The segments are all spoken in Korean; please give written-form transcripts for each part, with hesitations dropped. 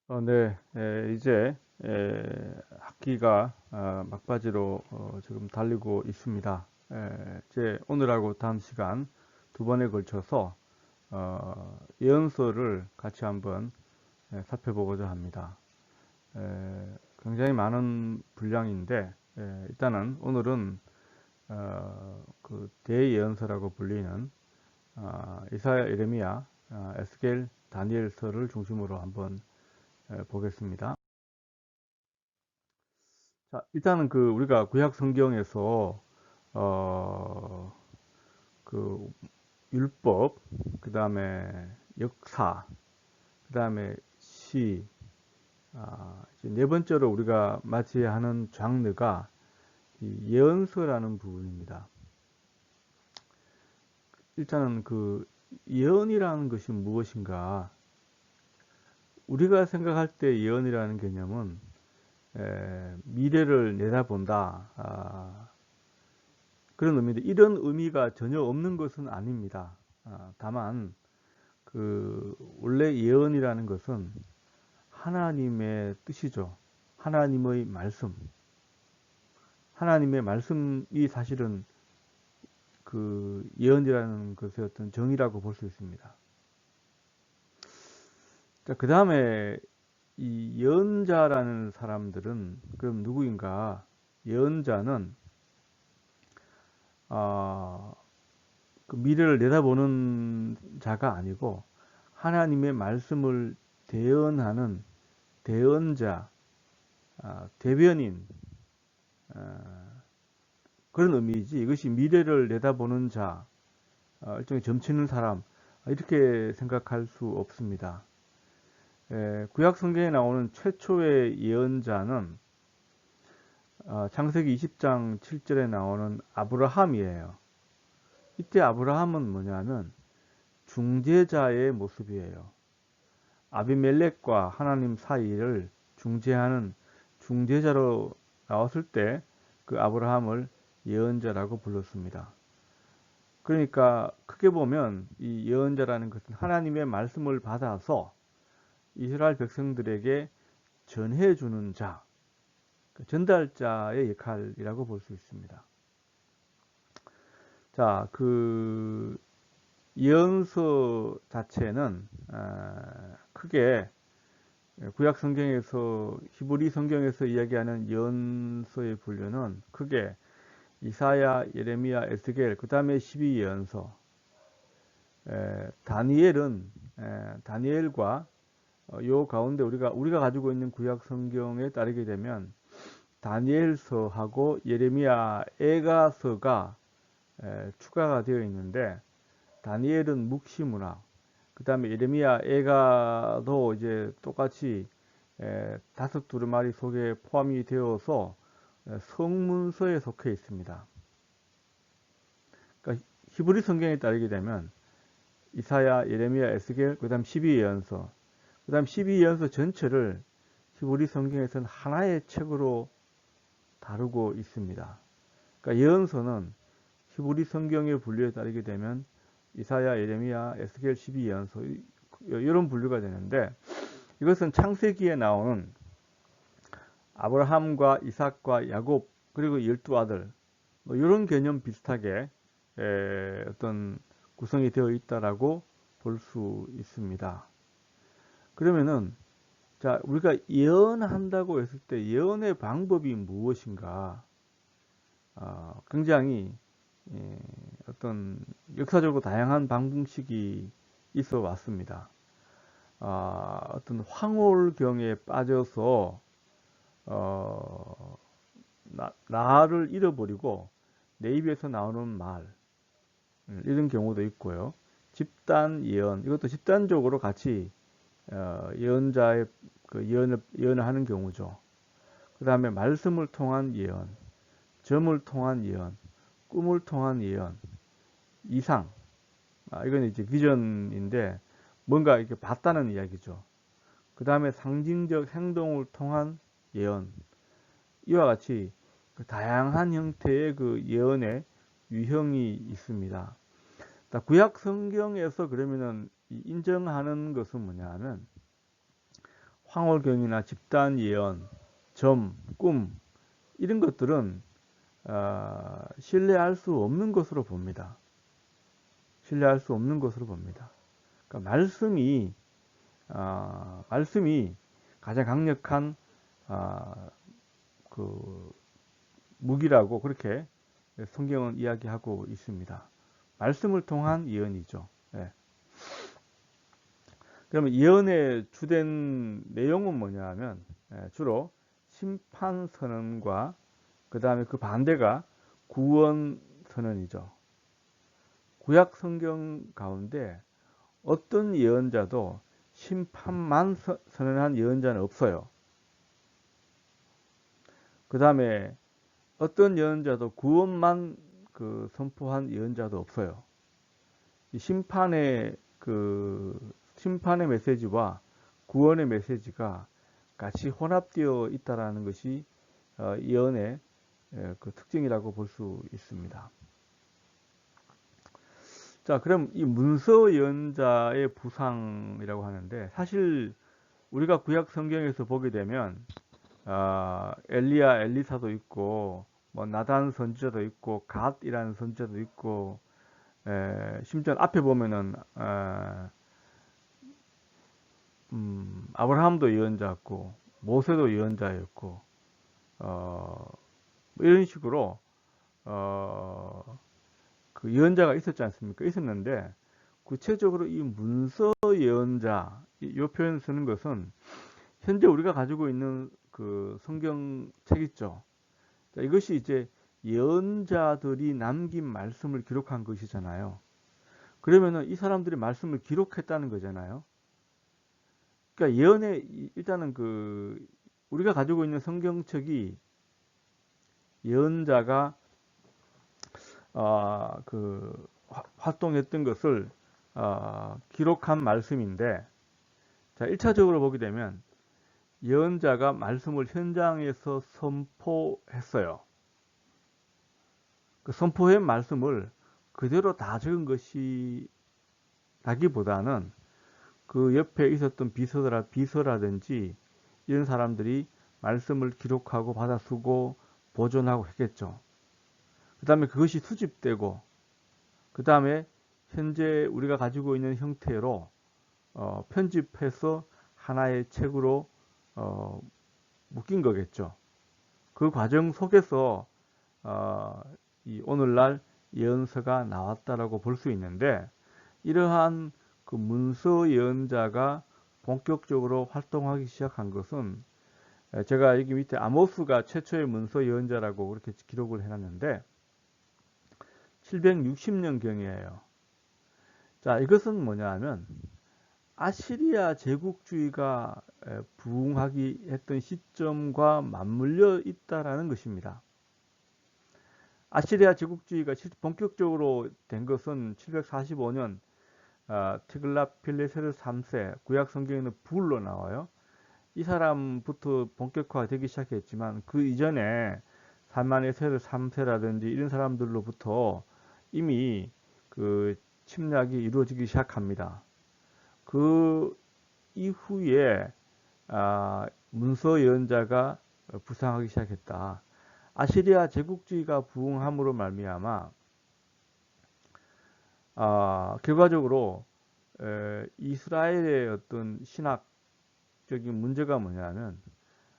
네, 이제 학기가 막바지로 지금 달리고 있습니다. 이제 오늘하고 다음 시간 두 번에 걸쳐서 예언서를 같이 한번 살펴보고자 합니다. 굉장히 많은 분량인데 일단은 오늘은 그 대예언서라고 불리는 이사야, 예레미야, 에스겔, 다니엘서를 중심으로 한번 보겠습니다. 자, 일단은 그 우리가 구약 성경에서 어, 그 율법, 그 다음에 역사, 그 다음에 시, 이제 네 번째로 우리가 맞이해야 하는 장르가 이 예언서라는 부분입니다. 일단은 그 예언이라는 것이 무엇인가? 우리가 생각할 때 예언이라는 개념은 미래를 내다본다. 그런 의미인데 이런 의미가 전혀 없는 것은 아닙니다. 다만 그 원래 예언이라는 것은 하나님의 뜻이죠. 하나님의 말씀. 하나님의 말씀이 사실은 그 예언이라는 것의 어떤 정의라고 볼 수 있습니다. 자, 그 다음에 이 예언자라는 사람들은 그럼 누구인가? 예언자는 그 미래를 내다보는 자가 아니고 하나님의 말씀을 대언하는 대언자, 대변인, 그런 의미이지 이것이 미래를 내다보는 자, 일종의 점치는 사람, 이렇게 생각할 수 없습니다. 구약 성경에 나오는 최초의 예언자는 창세기 20장 7절에 나오는 아브라함이에요. 이때 아브라함은 뭐냐면 중재자의 모습이에요. 아비멜렉과 하나님 사이를 중재하는 중재자로 나왔을 때 그 아브라함을 예언자라고 불렀습니다. 그러니까 크게 보면 이 예언자라는 것은 하나님의 말씀을 받아서 이스라엘 백성들에게 전해주는 자, 전달자의 역할이라고 볼 수 있습니다. 자, 그 예언서 자체는 크게 구약 성경에서 히브리 성경에서 이야기하는 예언서의 분류는 크게 이사야, 예레미야, 에스겔, 그 다음에 12예언서, 다니엘은 다니엘과 요 가운데 우리가 가지고 있는 구약 성경에 따르게 되면 다니엘서하고 예레미야, 에가서가 추가가 되어 있는데 다니엘은 묵시문학, 그 다음에 예레미야, 에가도 이제 똑같이 다섯 두루마리 속에 포함이 되어서 성문서에 속해 있습니다. 그러니까 히브리 성경에 따르게 되면 이사야, 예레미야, 에스겔, 그 다음 12예언서, 그 다음 12예언서 전체를 히브리 성경에서는 하나의 책으로 다루고 있습니다. 그러니까 예언서는 히브리 성경의 분류에 따르게 되면 이사야, 예레미야, 에스겔, 12예언서 이런 분류가 되는데 이것은 창세기에 나오는 아브라함과 이삭과 야곱 그리고 12아들 뭐 이런 개념 비슷하게 어떤 구성이 되어 있다라고 볼 수 있습니다. 그러면은 자 우리가 예언한다고 했을 때 예언의 방법이 무엇인가? 굉장히 어떤 역사적으로 다양한 방식이 있어 왔습니다. 어떤 황홀경에 빠져서 나를 잃어버리고 내 입에서 나오는 말 이런 경우도 있고요. 집단 예언 이것도 집단적으로 같이 예언자의 그 예언을 하는 경우죠. 그 다음에 말씀을 통한 예언, 점을 통한 예언, 꿈을 통한 예언, 이상. 이건 이제 비전인데 뭔가 이렇게 봤다는 이야기죠. 그 다음에 상징적 행동을 통한 예언. 이와 같이 그 다양한 형태의 그 예언의 유형이 있습니다. 구약 성경에서 그러면은 인정하는 것은 뭐냐 하면 황홀경이나 집단 예언, 점, 꿈 이런 것들은 신뢰할 수 없는 것으로 봅니다. 신뢰할 수 없는 것으로 봅니다. 그러니까 말씀이 가장 강력한 그 무기라고 그렇게 성경은 이야기하고 있습니다. 말씀을 통한 예언이죠. 예. 그러면 예언의 주된 내용은 뭐냐 하면 주로 심판 선언과 그 다음에 그 반대가 구원 선언이죠. 구약 성경 가운데 어떤 예언자도 심판만 선언한 예언자는 없어요. 그 다음에 어떤 예언자도 구원만 선포한 예언자도 없어요. 이 심판의 메시지와 구원의 메시지가 같이 혼합되어 있다라는 것이 예언의 그 특징이라고 볼 수 있습니다. 자, 그럼 이 문서 예언자의 부상이라고 하는데 사실 우리가 구약 성경에서 보게 되면 엘리야, 엘리사도 있고 뭐 나단 선지자도 있고 갓이라는 선지자도 있고 심지어 앞에 보면은 아브라함도 예언자였고 모세도 예언자였고 이런 식으로 그 예언자가 있었지 않습니까? 있었는데 구체적으로 이 문서 예언자 이 표현 쓰는 것은 현재 우리가 가지고 있는 그 성경책 있죠. 자, 이것이 이제 예언자들이 남긴 말씀을 기록한 것이잖아요. 그러면은 이 사람들이 말씀을 기록했다는 거잖아요. 그러니까 일단은 우리가 가지고 있는 성경책이 예언자가 활동했던 것을 기록한 말씀인데, 자, 1차적으로 보게 되면 예언자가 말씀을 현장에서 선포했어요. 그 선포한 말씀을 그대로 다 적은 것이라기보다는 그 옆에 있었던 비서라든지 이런 사람들이 말씀을 기록하고 받아 쓰고 보존하고 했겠죠. 그 다음에 그것이 수집되고 그 다음에 현재 우리가 가지고 있는 형태로 편집해서 하나의 책으로 묶인 거겠죠. 그 과정 속에서 이 오늘날 예언서가 나왔다라고 볼 수 있는데, 이러한 그 문서 예언자가 본격적으로 활동하기 시작한 것은 제가 여기 밑에 아모스가 최초의 문서 예언자라고 그렇게 기록을 해놨는데 760년경이에요. 자, 이것은 뭐냐 하면 아시리아 제국주의가 부흥하기 했던 시점과 맞물려 있다라는 것입니다. 아시리아 제국주의가 본격적으로 된 것은 745년 티글랏필레세르 3세, 구약 성경에는 불로 나와요. 이 사람부터 본격화되기 시작했지만 그 이전에 살마네세르 3세라든지 이런 사람들로부터 이미 그 침략이 이루어지기 시작합니다. 그 이후에 문서 예언자가 부상하기 시작했다. 아시리아 제국주의가 부흥함으로 말미암아 결과적으로 이스라엘의 어떤 신학적인 문제가 뭐냐면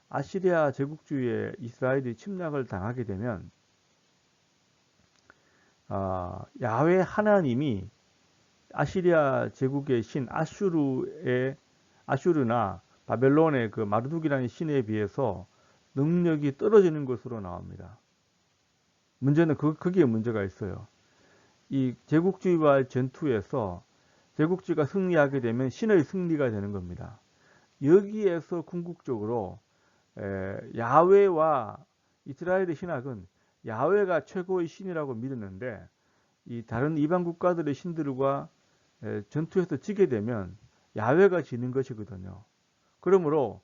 아시리아 제국주의에 이스라엘이 침략을 당하게 되면 야훼 하나님이 아시리아 제국의 신 아슈르나 바벨론의 그 마르둑이라는 신에 비해서 능력이 떨어지는 것으로 나옵니다. 문제는 거기에 문제가 있어요. 이 제국주의와의 전투에서 제국주의가 승리하게 되면 신의 승리가 되는 겁니다. 여기에서 궁극적으로 야훼와 이스라엘의 신학은 야훼가 최고의 신이라고 믿었는데 이 다른 이방 국가들의 신들과 전투에서 지게 되면 야훼가 지는 것이거든요. 그러므로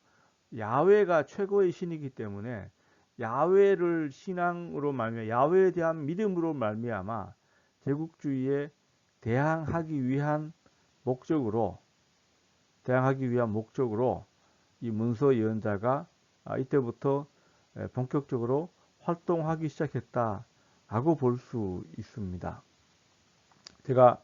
야훼가 최고의 신이기 때문에 야훼를 신앙으로 말미암아 야훼에 대한 믿음으로 말미암아 제국주의에 대항하기 위한 목적으로 이 문서 예언자가 이때부터 본격적으로 활동하기 시작했다라고 볼 수 있습니다. 제가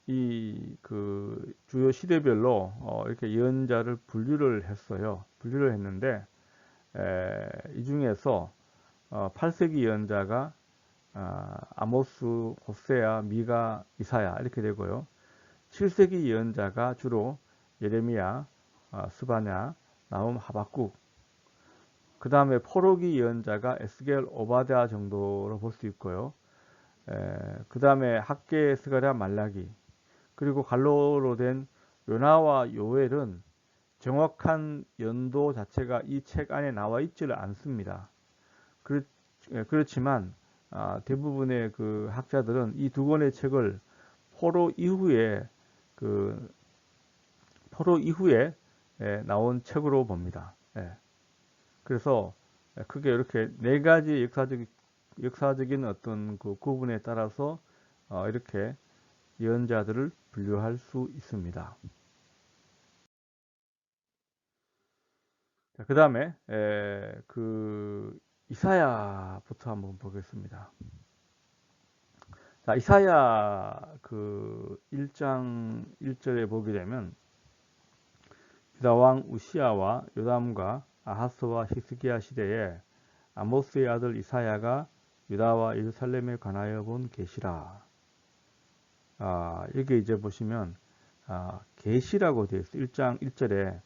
이 그 주요 시대별로 이렇게 예언자를 분류를 했어요. 분류를 했는데 이 중에서 8세기 예언자가 아모스, 호세아, 미가, 이사야 이렇게 되고요. 7세기 예언자가 주로 예레미야, 스바냐, 나훔, 하박국. 그 다음에 포로기 예언자가 에스겔, 오바댜 정도로 볼 수 있고요. 그 다음에 학계, 스가랴, 말라기. 그리고 갈로로 된 요나와 요엘은 정확한 연도 자체가 이 책 안에 나와 있지를 않습니다. 그렇지만 대부분의 그 학자들은 이 두 권의 책을 포로 이후에 나온 책으로 봅니다. 그래서 크게 이렇게 네 가지 역사적인 어떤 그 구분에 따라서 이렇게 예언자들을 분류할 수 있습니다. 그 다음에 그 이사야부터 한번 보겠습니다. 자, 이사야 그 1장 1절에 보게 되면 유다 왕 우시야와 요담과 아하스와 히스기야 시대에 아모스의 아들 이사야가 유다와 예루살렘에 관하여 본 계시라. 여기 이제 보시면 계시라고 되어 있어요. 1장 1절에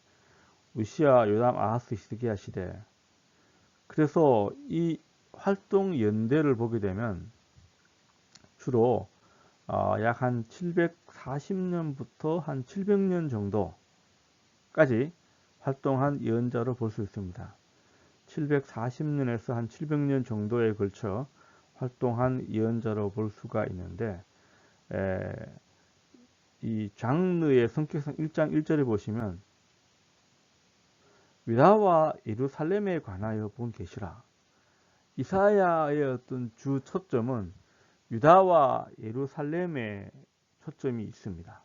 우시야, 요담, 아하스, 히스기야 시대. 그래서 이 활동 연대를 보게 되면 주로 약 한 740년부터 한 700년 정도까지 활동한 예언자로 볼 수 있습니다. 740년에서 한 700년 정도에 걸쳐 활동한 예언자로 볼 수가 있는데 이 장르의 성격상 1장 1절에 보시면 유다와 예루살렘에 관하여 본 계시라. 이사야의 어떤 주 초점은 유다와 예루살렘에 초점이 있습니다.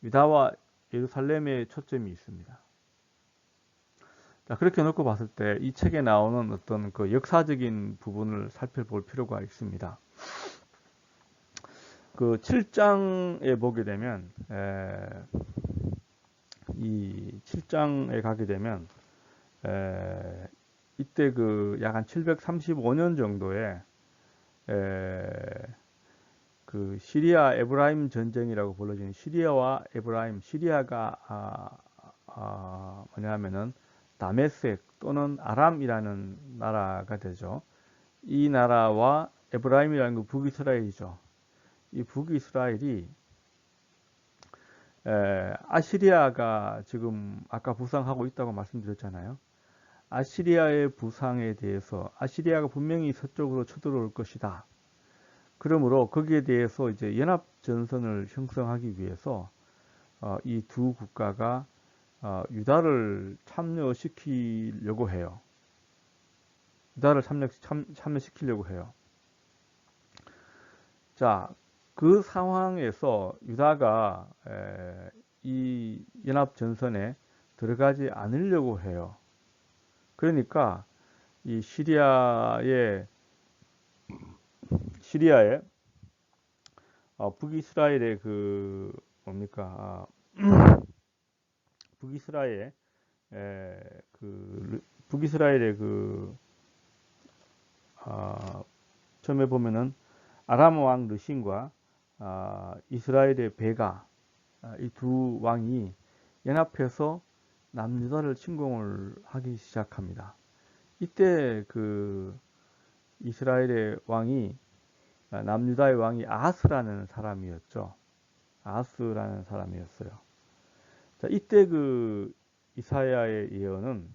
유다와 예루살렘에 초점이 있습니다. 자, 그렇게 놓고 봤을 때 이 책에 나오는 어떤 그 역사적인 부분을 살펴볼 필요가 있습니다. 그 7장에 보게 되면 이 7장에 가게 되면 이때 그 약 한 735년 정도에 그 시리아 에브라임 전쟁이라고 불러지는 시리아와 에브라임, 시리아가 뭐냐면은 다메섹 또는 아람이라는 나라가 되죠. 이 나라와 에브라임이라는 건 북이스라엘이죠. 이 북이스라엘이 아시리아가 지금 아까 부상하고 있다고 말씀드렸잖아요. 아시리아의 부상에 대해서 아시리아가 분명히 서쪽으로 쳐들어올 것이다. 그러므로 거기에 대해서 이제 연합 전선을 형성하기 위해서 이 두 국가가 유다를 참여시키려고 해요. 유다를 참여시키려고 해요. 자, 그 상황에서 유다가 이 연합 전선에 들어가지 않으려고 해요. 그러니까 이 시리아의 북이스라엘의 그 뭡니까 북이스라엘의 처음에 보면은 아람 왕 르신과 이스라엘의 베가 이 두 왕이 연합해서 남유다를 침공을 하기 시작합니다. 이때 그 이스라엘의 왕이 남유다의 왕이 아하스라는 사람이었죠. 아하스라는 사람이었어요. 자, 이때 그 이사야의 예언은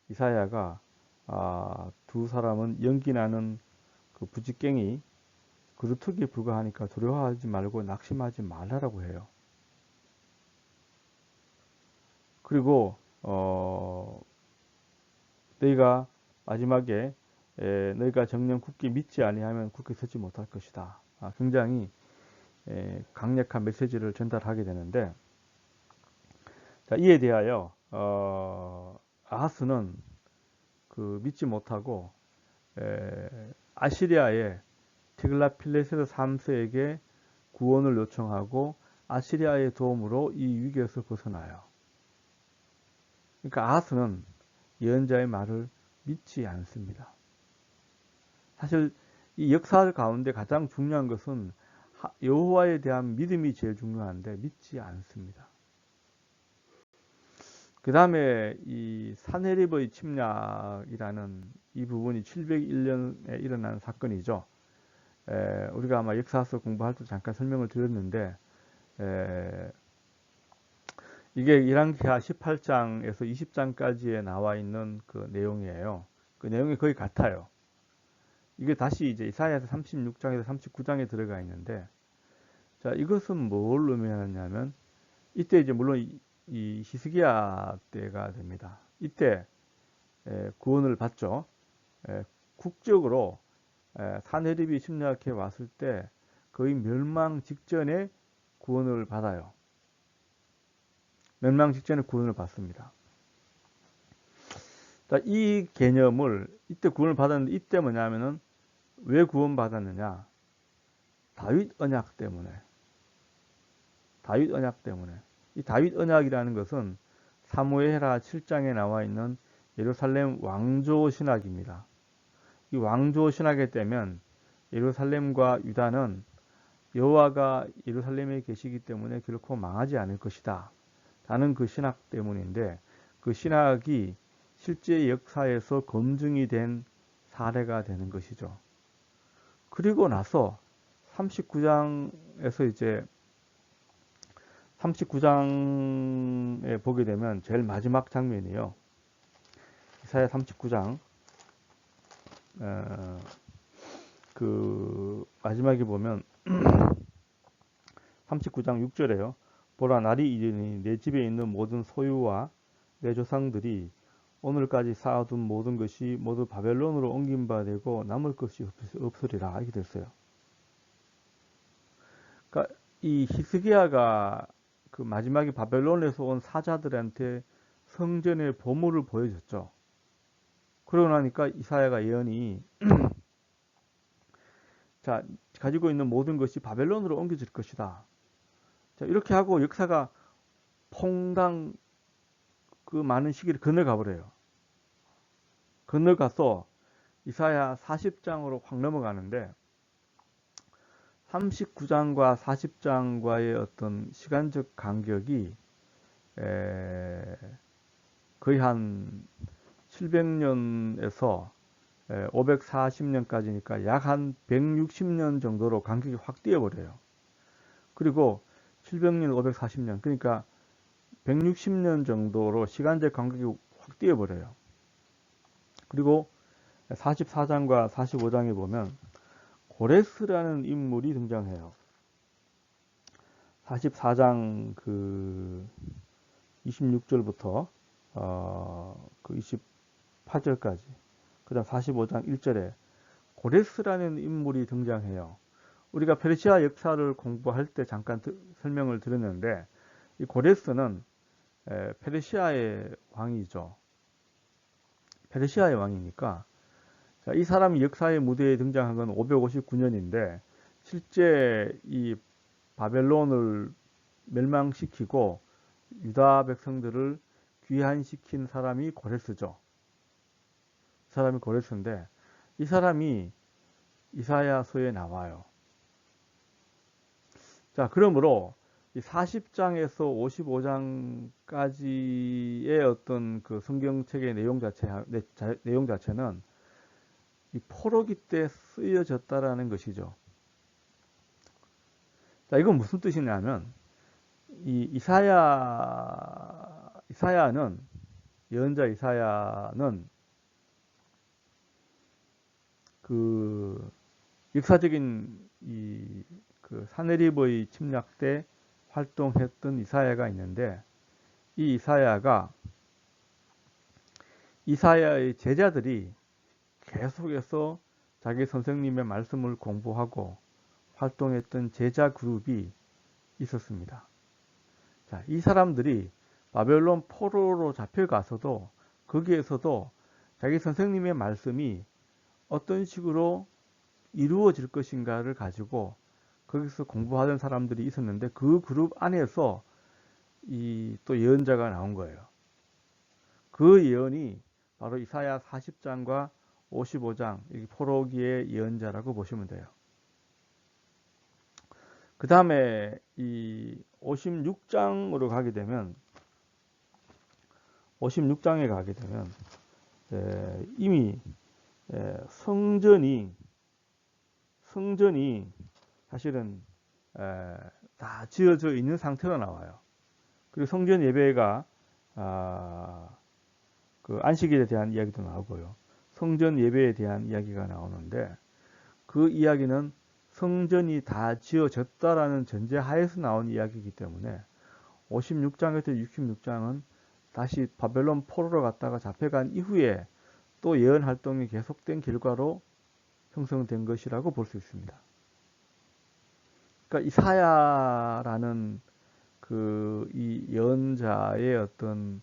이사야가 두 사람은 연기 나는 그 부지깽이 그루터기에 불과하니까 두려워하지 말고 낙심하지 말라라고 해요. 그리고 너희가 마지막에 너희가 정녕 굳게 믿지 아니하면 굳게 서지 못할 것이다. 굉장히 강력한 메시지를 전달하게 되는데 자, 이에 대하여 아하스는 그 믿지 못하고 아시리아의 티글라필레세르 3세에게 구원을 요청하고 아시리아의 도움으로 이 위기에서 벗어나요. 그러니까 아하스는 예언자의 말을 믿지 않습니다. 사실 이 역사 가운데 가장 중요한 것은 여호와에 대한 믿음이 제일 중요한데 믿지 않습니다. 그 다음에 이 사네립의 침략이라는 이 부분이 701년에 일어난 사건이죠. 우리가 아마 역사서 공부할 때 잠깐 설명을 드렸는데 이게 열왕기하 18장에서 20장까지에 나와 있는 그 내용이에요. 그 내용이 거의 같아요. 이게 다시 이제 이사야서 36장에서 39장에 들어가 있는데, 자, 이것은 뭘 의미하냐면, 이때 이제 물론 이 히스기야 때가 됩니다. 이때 구원을 받죠. 국적으로 사네립이 침략해 왔을 때 거의 멸망 직전에 구원을 받아요. 멸망 직전에 구원을 받습니다. 자, 이 개념을 이때 구원을 받았는데 이때 뭐냐면은 왜 구원받았느냐? 다윗 언약 때문에. 다윗 언약 때문에. 이 다윗 언약이라는 것은 사무엘하 7장에 나와 있는 예루살렘 왕조 신학입니다. 이 왕조 신학에 따르면 예루살렘과 유다는 여호와가 예루살렘에 계시기 때문에 결코 망하지 않을 것이다 라는 그 신학 때문인데, 그 신학이 실제 역사에서 검증이 된 사례가 되는 것이죠. 그리고 나서 39장에서 이제 39장에 보게 되면 제일 마지막 장면이요. 이사야 39장 그 마지막에 보면 39장 6절에요. 보라, 날이 이르니 내 집에 있는 모든 소유와 내 조상들이 오늘까지 쌓아둔 모든 것이 모두 바벨론으로 옮긴 바 되고 남을 것이 없으리라. 이렇게 됐어요. 그러니까 이 히스기야가 그 마지막에 바벨론에서 온 사자들한테 성전의 보물을 보여줬죠. 그러고 나니까 이사야가 예언이 자, 가지고 있는 모든 것이 바벨론으로 옮겨질 것이다. 자, 이렇게 하고 역사가 퐁당 그 많은 시기를 건너가 버려요. 건너가서 이사야 40장으로 확 넘어가는데 39장과 40장과의 어떤 시간적 간격이 거의 한 700년에서 540년까지니까 약 한 160년 정도로 간격이 확 뛰어버려요. 그리고 700년, 540년, 그러니까 160년 정도로 시간적 간격이 확 뛰어버려요. 그리고 44장과 45장에 보면 고레스라는 인물이 등장해요. 44장 그 26절부터 그 28절까지, 그 다음 45장 1절에 고레스라는 인물이 등장해요. 우리가 페르시아 역사를 공부할 때 잠깐 설명을 드렸는데, 이 고레스는 페르시아의 왕이죠. 페르시아의 왕이니까, 자, 이 사람이 역사의 무대에 등장한 건 559년인데, 실제 이 바벨론을 멸망시키고 유다 백성들을 귀환시킨 사람이 고레스죠. 이 사람이 고레스인데, 이 사람이 이사야서에 나와요. 자, 그러므로 이 40장에서 55장까지의 어떤 그 성경책의 내용 자체는 이 포로기 때 쓰여졌다라는 것이죠. 자, 이건 무슨 뜻이냐면, 이 이사야는, 예언자 이사야는 그 역사적인 그 사네립의 침략 때 활동했던 이사야가 있는데, 이 이사야의 제자들이 계속해서 자기 선생님의 말씀을 공부하고 활동했던 제자 그룹이 있었습니다. 자, 이 사람들이 바벨론 포로로 잡혀가서도 거기에서도 자기 선생님의 말씀이 어떤 식으로 이루어질 것인가를 가지고 거기서 공부하던 사람들이 있었는데 그 그룹 안에서 이 또 예언자가 나온 거예요. 그 예언이 바로 이사야 40장과 55장 포로기의 예언자라고 보시면 돼요. 그 다음에 이 56장으로 가게 되면 56장에 가게 되면 이미 성전이 사실은 다 지어져 있는 상태로 나와요. 그리고 성전 예배가 그 안식일에 대한 이야기도 나오고요. 성전 예배에 대한 이야기가 나오는데 그 이야기는 성전이 다 지어졌다라는 전제 하에서 나온 이야기이기 때문에 56장에서 66장은 다시 바벨론 포로로 갔다가 잡혀간 이후에 또 예언 활동이 계속된 결과로 형성된 것이라고 볼 수 있습니다. 그러니까 이사야라는 이 예언자의 어떤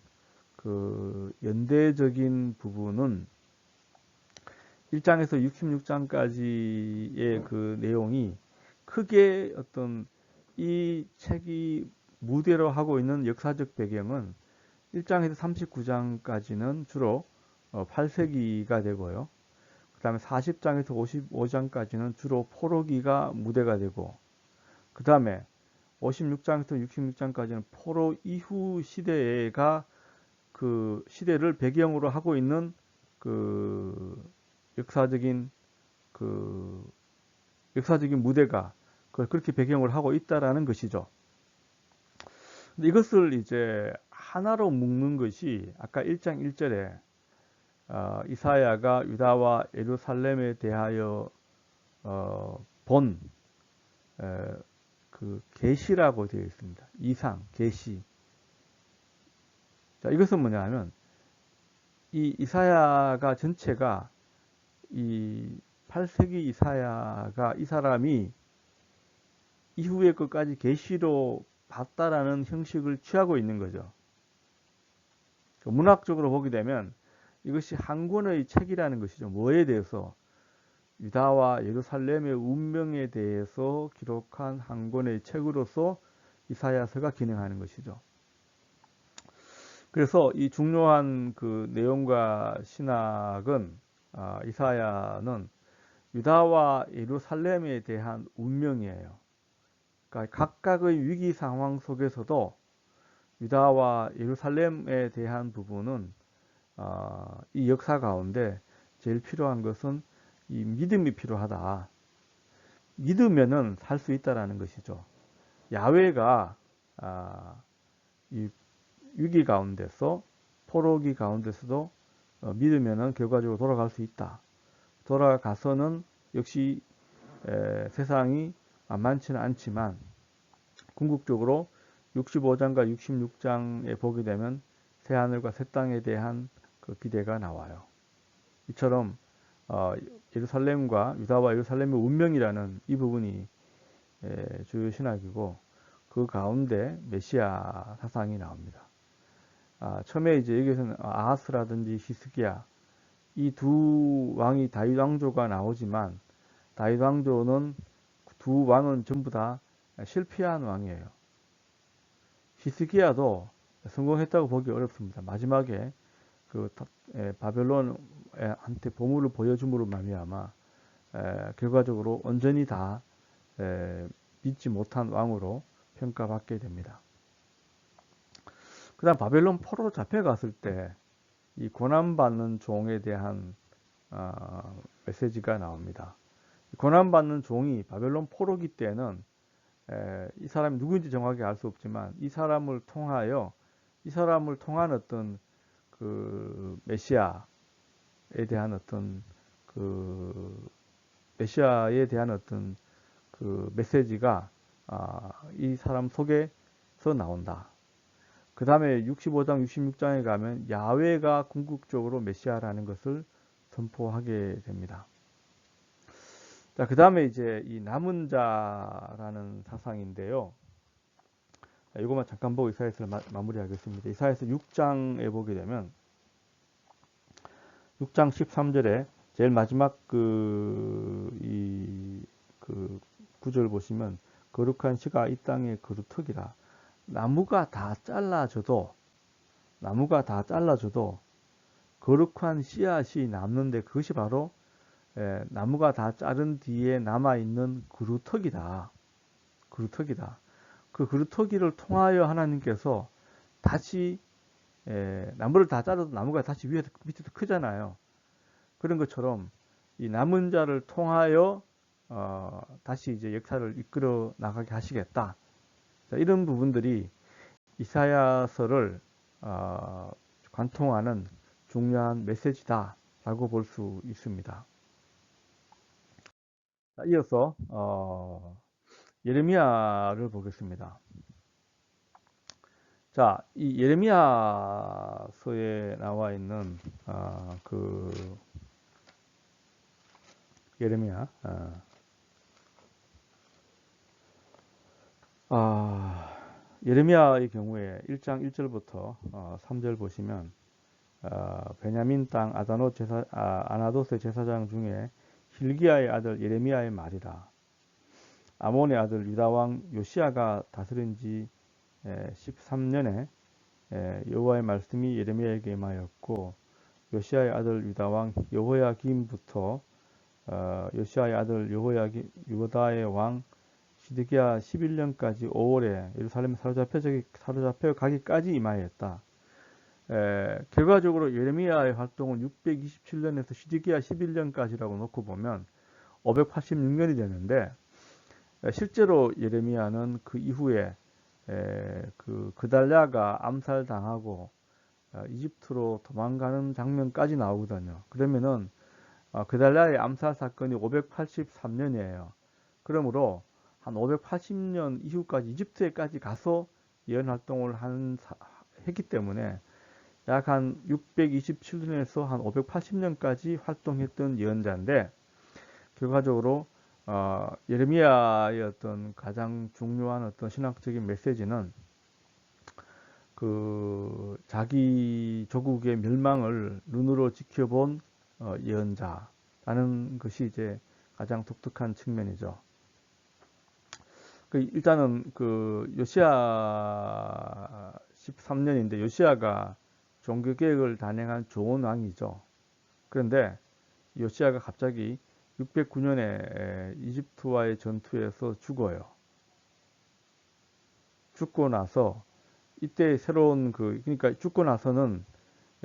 그 연대적인 부분은 1장에서 66장까지의 그 내용이 크게 어떤 이 책이 무대로 하고 있는 역사적 배경은 1장에서 39장까지는 주로 8세기가 되고요. 그 다음에 40장에서 55장까지는 주로 포로기가 무대가 되고, 그 다음에 56장에서 66장까지는 포로 이후 시대가 그 시대를 배경으로 하고 있는 그 역사적인 무대가 그걸 그렇게 배경을 하고 있다라는 것이죠. 근데 이것을 이제 하나로 묶는 것이 아까 1장 1절에 이사야가 유다와 예루살렘에 대하여 본 그 계시라고 되어 있습니다. 이상, 계시. 자, 이것은 뭐냐면 이 이사야가 전체가 이 8세기 이사야가 이 사람이 이후의 것까지 계시로 봤다라는 형식을 취하고 있는 거죠. 문학적으로 보게 되면 이것이 한 권의 책이라는 것이죠. 뭐에 대해서? 유다와 예루살렘의 운명에 대해서 기록한 한 권의 책으로서 이사야서가 기능하는 것이죠. 그래서 이 중요한 그 내용과 신학은 이사야는 유다와 예루살렘에 대한 운명이에요. 그러니까 각각의 위기 상황 속에서도 유다와 예루살렘에 대한 부분은 이 역사 가운데 제일 필요한 것은 이 믿음이 필요하다. 믿으면은 살 수 있다라는 것이죠. 야훼가 이 위기 가운데서 포로기 가운데서도 믿으면은 결과적으로 돌아갈 수 있다. 돌아가서는 역시 세상이 만만치는 않지만 궁극적으로 65장과 66장에 보게 되면 새하늘과 새 땅에 대한 그 기대가 나와요. 이처럼 예루살렘과 유다와 예루살렘의 운명이라는 이 부분이 주요 신학이고 그 가운데 메시아 사상이 나옵니다. 처음에 이제 여기서는 아하스라든지 히스기야 이 두 왕이 다윗 왕조가 나오지만 다윗 왕조는 두 왕은 전부 다 실패한 왕이에요. 히스기야도 성공했다고 보기 어렵습니다. 마지막에 그 바벨론한테 보물을 보여줌으로 말미암아 결과적으로 온전히 다 믿지 못한 왕으로 평가받게 됩니다. 그 다음 바벨론 포로로 잡혀갔을 때 이 고난받는 종에 대한 메시지가 나옵니다. 고난받는 종이 바벨론 포로기 때는 이 사람이 누구인지 정확히 알 수 없지만 이 사람을 통한 어떤 그 메시아에 대한 어떤 그 메시지가 이 사람 속에서 나온다. 그 다음에 65장, 66장에 가면 야훼가 궁극적으로 메시아라는 것을 선포하게 됩니다. 자, 그 다음에 이제 이 남은 자라는 사상인데요. 이것만 잠깐 보고 이사야서를 마무리하겠습니다. 이사야서 6장에 보게 되면 6장 13절에 제일 마지막 그 구절 보시면 거룩한 씨가 이 땅의 그루터기라. 나무가 다 잘라져도 거룩한 씨앗이 남는데 그것이 바로 나무가 다 자른 뒤에 남아있는 그루터기다. 그 그루터기를 통하여 하나님께서 다시 나무를 다 자라도 나무가 다시 밑에서 크잖아요. 그런 것처럼 이 남은 자를 통하여 다시 이제 역사를 이끌어 나가게 하시겠다. 자, 이런 부분들이 이사야서를 관통하는 중요한 메시지다라고 볼 수 있습니다. 자, 이어서 예레미야를 보겠습니다. 자, 이 예레미야서에 나와 있는 예레미야 예레미야의 경우에 1장 1절부터 3절 보시면 베냐민 땅 아나도스 제사장 중에 hil기야의 아들 예레미야의 말이라. 아몬의 아들 유다왕 요시야가 다스린 지 13년에 여호와의 말씀이 예레미야에게 임하였고, 요시야의 아들 유다왕 여호야김부터 요시야의 아들 유다의 왕 시드기야 11년까지 5월에 예루살렘에 사로잡혀 가기까지 임하였다. 결과적으로 예레미야의 활동은 627년에서 시드기야 11년까지라고 놓고 보면 586년이 되는데, 실제로 예레미야는 그 이후에 그달랴가 암살당하고 이집트로 도망가는 장면까지 나오거든요. 그러면은 그달랴의 암살 사건이 583년이에요. 그러므로 한 580년 이후까지 이집트에까지 가서 예언 활동을 했기 때문에 약 한 627년에서 한 580년까지 활동했던 예언자인데, 결과적으로 예레미야의 어떤 가장 중요한 어떤 신학적인 메시지는 그 자기 조국의 멸망을 눈으로 지켜본 예언자라는 것이 이제 가장 독특한 측면이죠. 일단은 그 요시야 13년인데 요시야가 종교개혁을 단행한 좋은 왕이죠. 그런데 요시야가 갑자기 609년에 이집트와의 전투에서 죽어요. 죽고 나서 이때 새로운 그러니까 죽고 나서는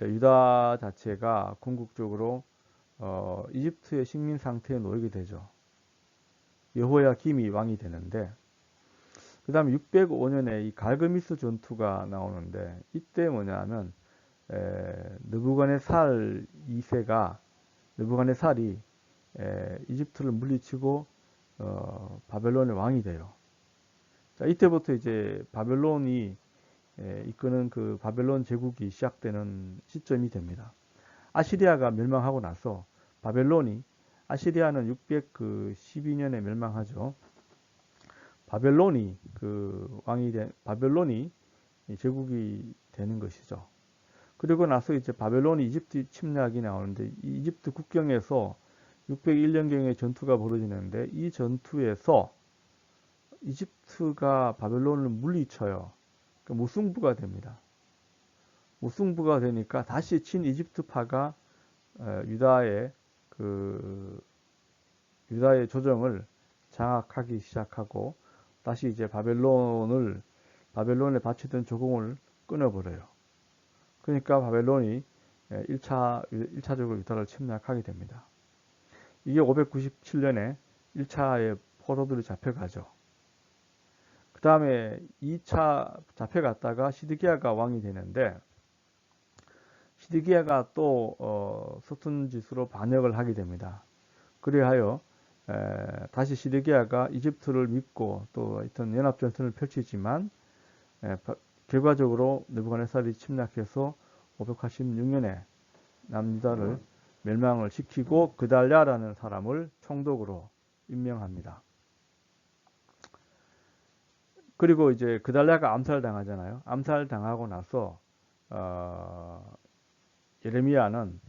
유다 자체가 궁극적으로 이집트의 식민 상태에 놓이게 되죠. 여호야김이 왕이 되는데, 그 다음에 605년에 이 갈그미스 전투가 나오는데, 이때 뭐냐면 느부갓네살 2세가 느부갓네살이 이집트를 물리치고 바벨론의 왕이 돼요. 자, 이때부터 이제 바벨론이 이끄는 그 바벨론 제국이 시작되는 시점이 됩니다. 아시리아가 멸망하고 나서 아시리아는 612년에 멸망하죠. 바벨론이 바벨론이 제국이 되는 것이죠. 그리고 나서 이제 바벨론이 이집트 침략이 나오는데, 이 이집트 국경에서 601년경에 전투가 벌어지는데, 이 전투에서 이집트가 바벨론을 물리쳐요. 그러니까 무승부가 됩니다. 무승부가 되니까 다시 친이집트파가 유다의 조정을 장악하기 시작하고, 다시 이제 바벨론에 바치던 조공을 끊어버려요. 그러니까 바벨론이 1차적으로 유다를 침략하게 됩니다. 이게 597년에 1차의 포로들이 잡혀가죠. 그 다음에 2차 잡혀갔다가 시드기야가 왕이 되는데, 시드기야가 또 서툰 짓으로 반역을 하게 됩니다. 그리하여 다시 시드기야가 이집트를 믿고 또 하여튼 연합전선을 펼치지만 결과적으로 느부갓네살이 침략해서 586년에 남유다를 멸망을 시키고 그달랴라는 사람을 총독으로 임명합니다. 그리고 이제 그달랴가 암살당하잖아요. 암살당하고 나서 예레미야는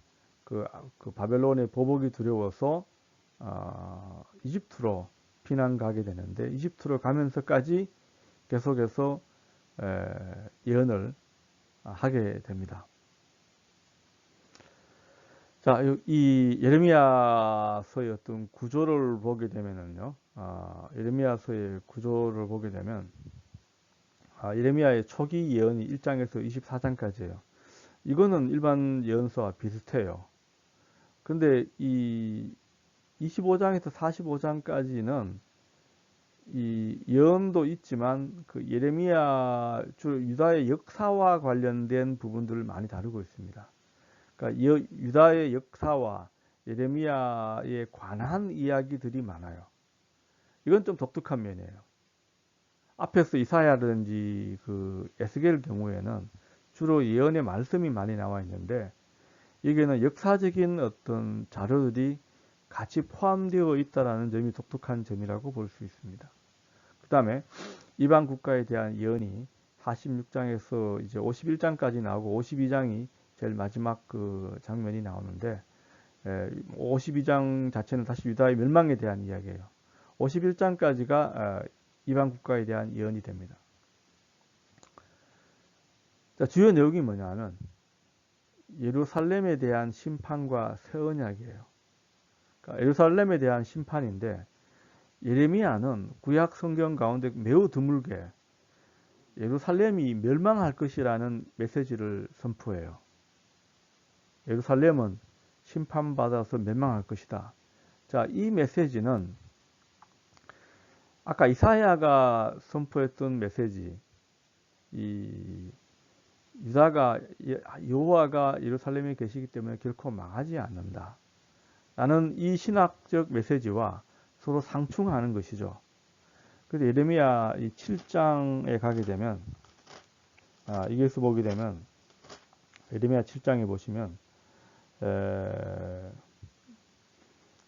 그 바벨론의 보복이 두려워서 이집트로 피난 가게 되는데, 이집트로 가면서까지 계속해서 예언을 하게 됩니다. 자, 이 예레미야서의 어떤 구조를 보게 되면은요, 예레미야서의 구조를 보게 되면, 예레미야의 초기 예언이 1장에서 24장까지예요. 이거는 일반 예언서와 비슷해요. 근데 이 25장에서 45장까지는 이 예언도 있지만 그 예레미야 주로 유다의 역사와 관련된 부분들을 많이 다루고 있습니다. 그러니까 유다의 역사와 예레미야에 관한 이야기들이 많아요. 이건 좀 독특한 면이에요. 앞에서 이사야라든지 그 에스겔 경우에는 주로 예언의 말씀이 많이 나와 있는데, 여기에는 역사적인 어떤 자료들이 같이 포함되어 있다는 점이 독특한 점이라고 볼 수 있습니다. 그 다음에 이방 국가에 대한 예언이 46장에서 이제 51장까지 나오고, 52장이 제일 마지막 그 장면이 나오는데, 52장 자체는 사실 유다의 멸망에 대한 이야기예요. 51장까지가 이방 국가에 대한 예언이 됩니다. 자, 주요 내용이 뭐냐면 예루살렘에 대한 심판과 새 언약이에요. 그러니까 예루살렘에 대한 심판인데, 예레미야는 구약 성경 가운데 매우 드물게 예루살렘이 멸망할 것이라는 메시지를 선포해요. 예루살렘은 심판받아서 멸망할 것이다. 자, 이 메시지는 아까 이사야가 선포했던 메시지, 이 유다가 여호와가 예루살렘에 계시기 때문에 결코 망하지 않는다 라는 이 신학적 메시지와 서로 상충하는 것이죠. 그래서 예레미야 이 7장에 가게 되면, 이게서 보게 되면 예레미야 7장에 보시면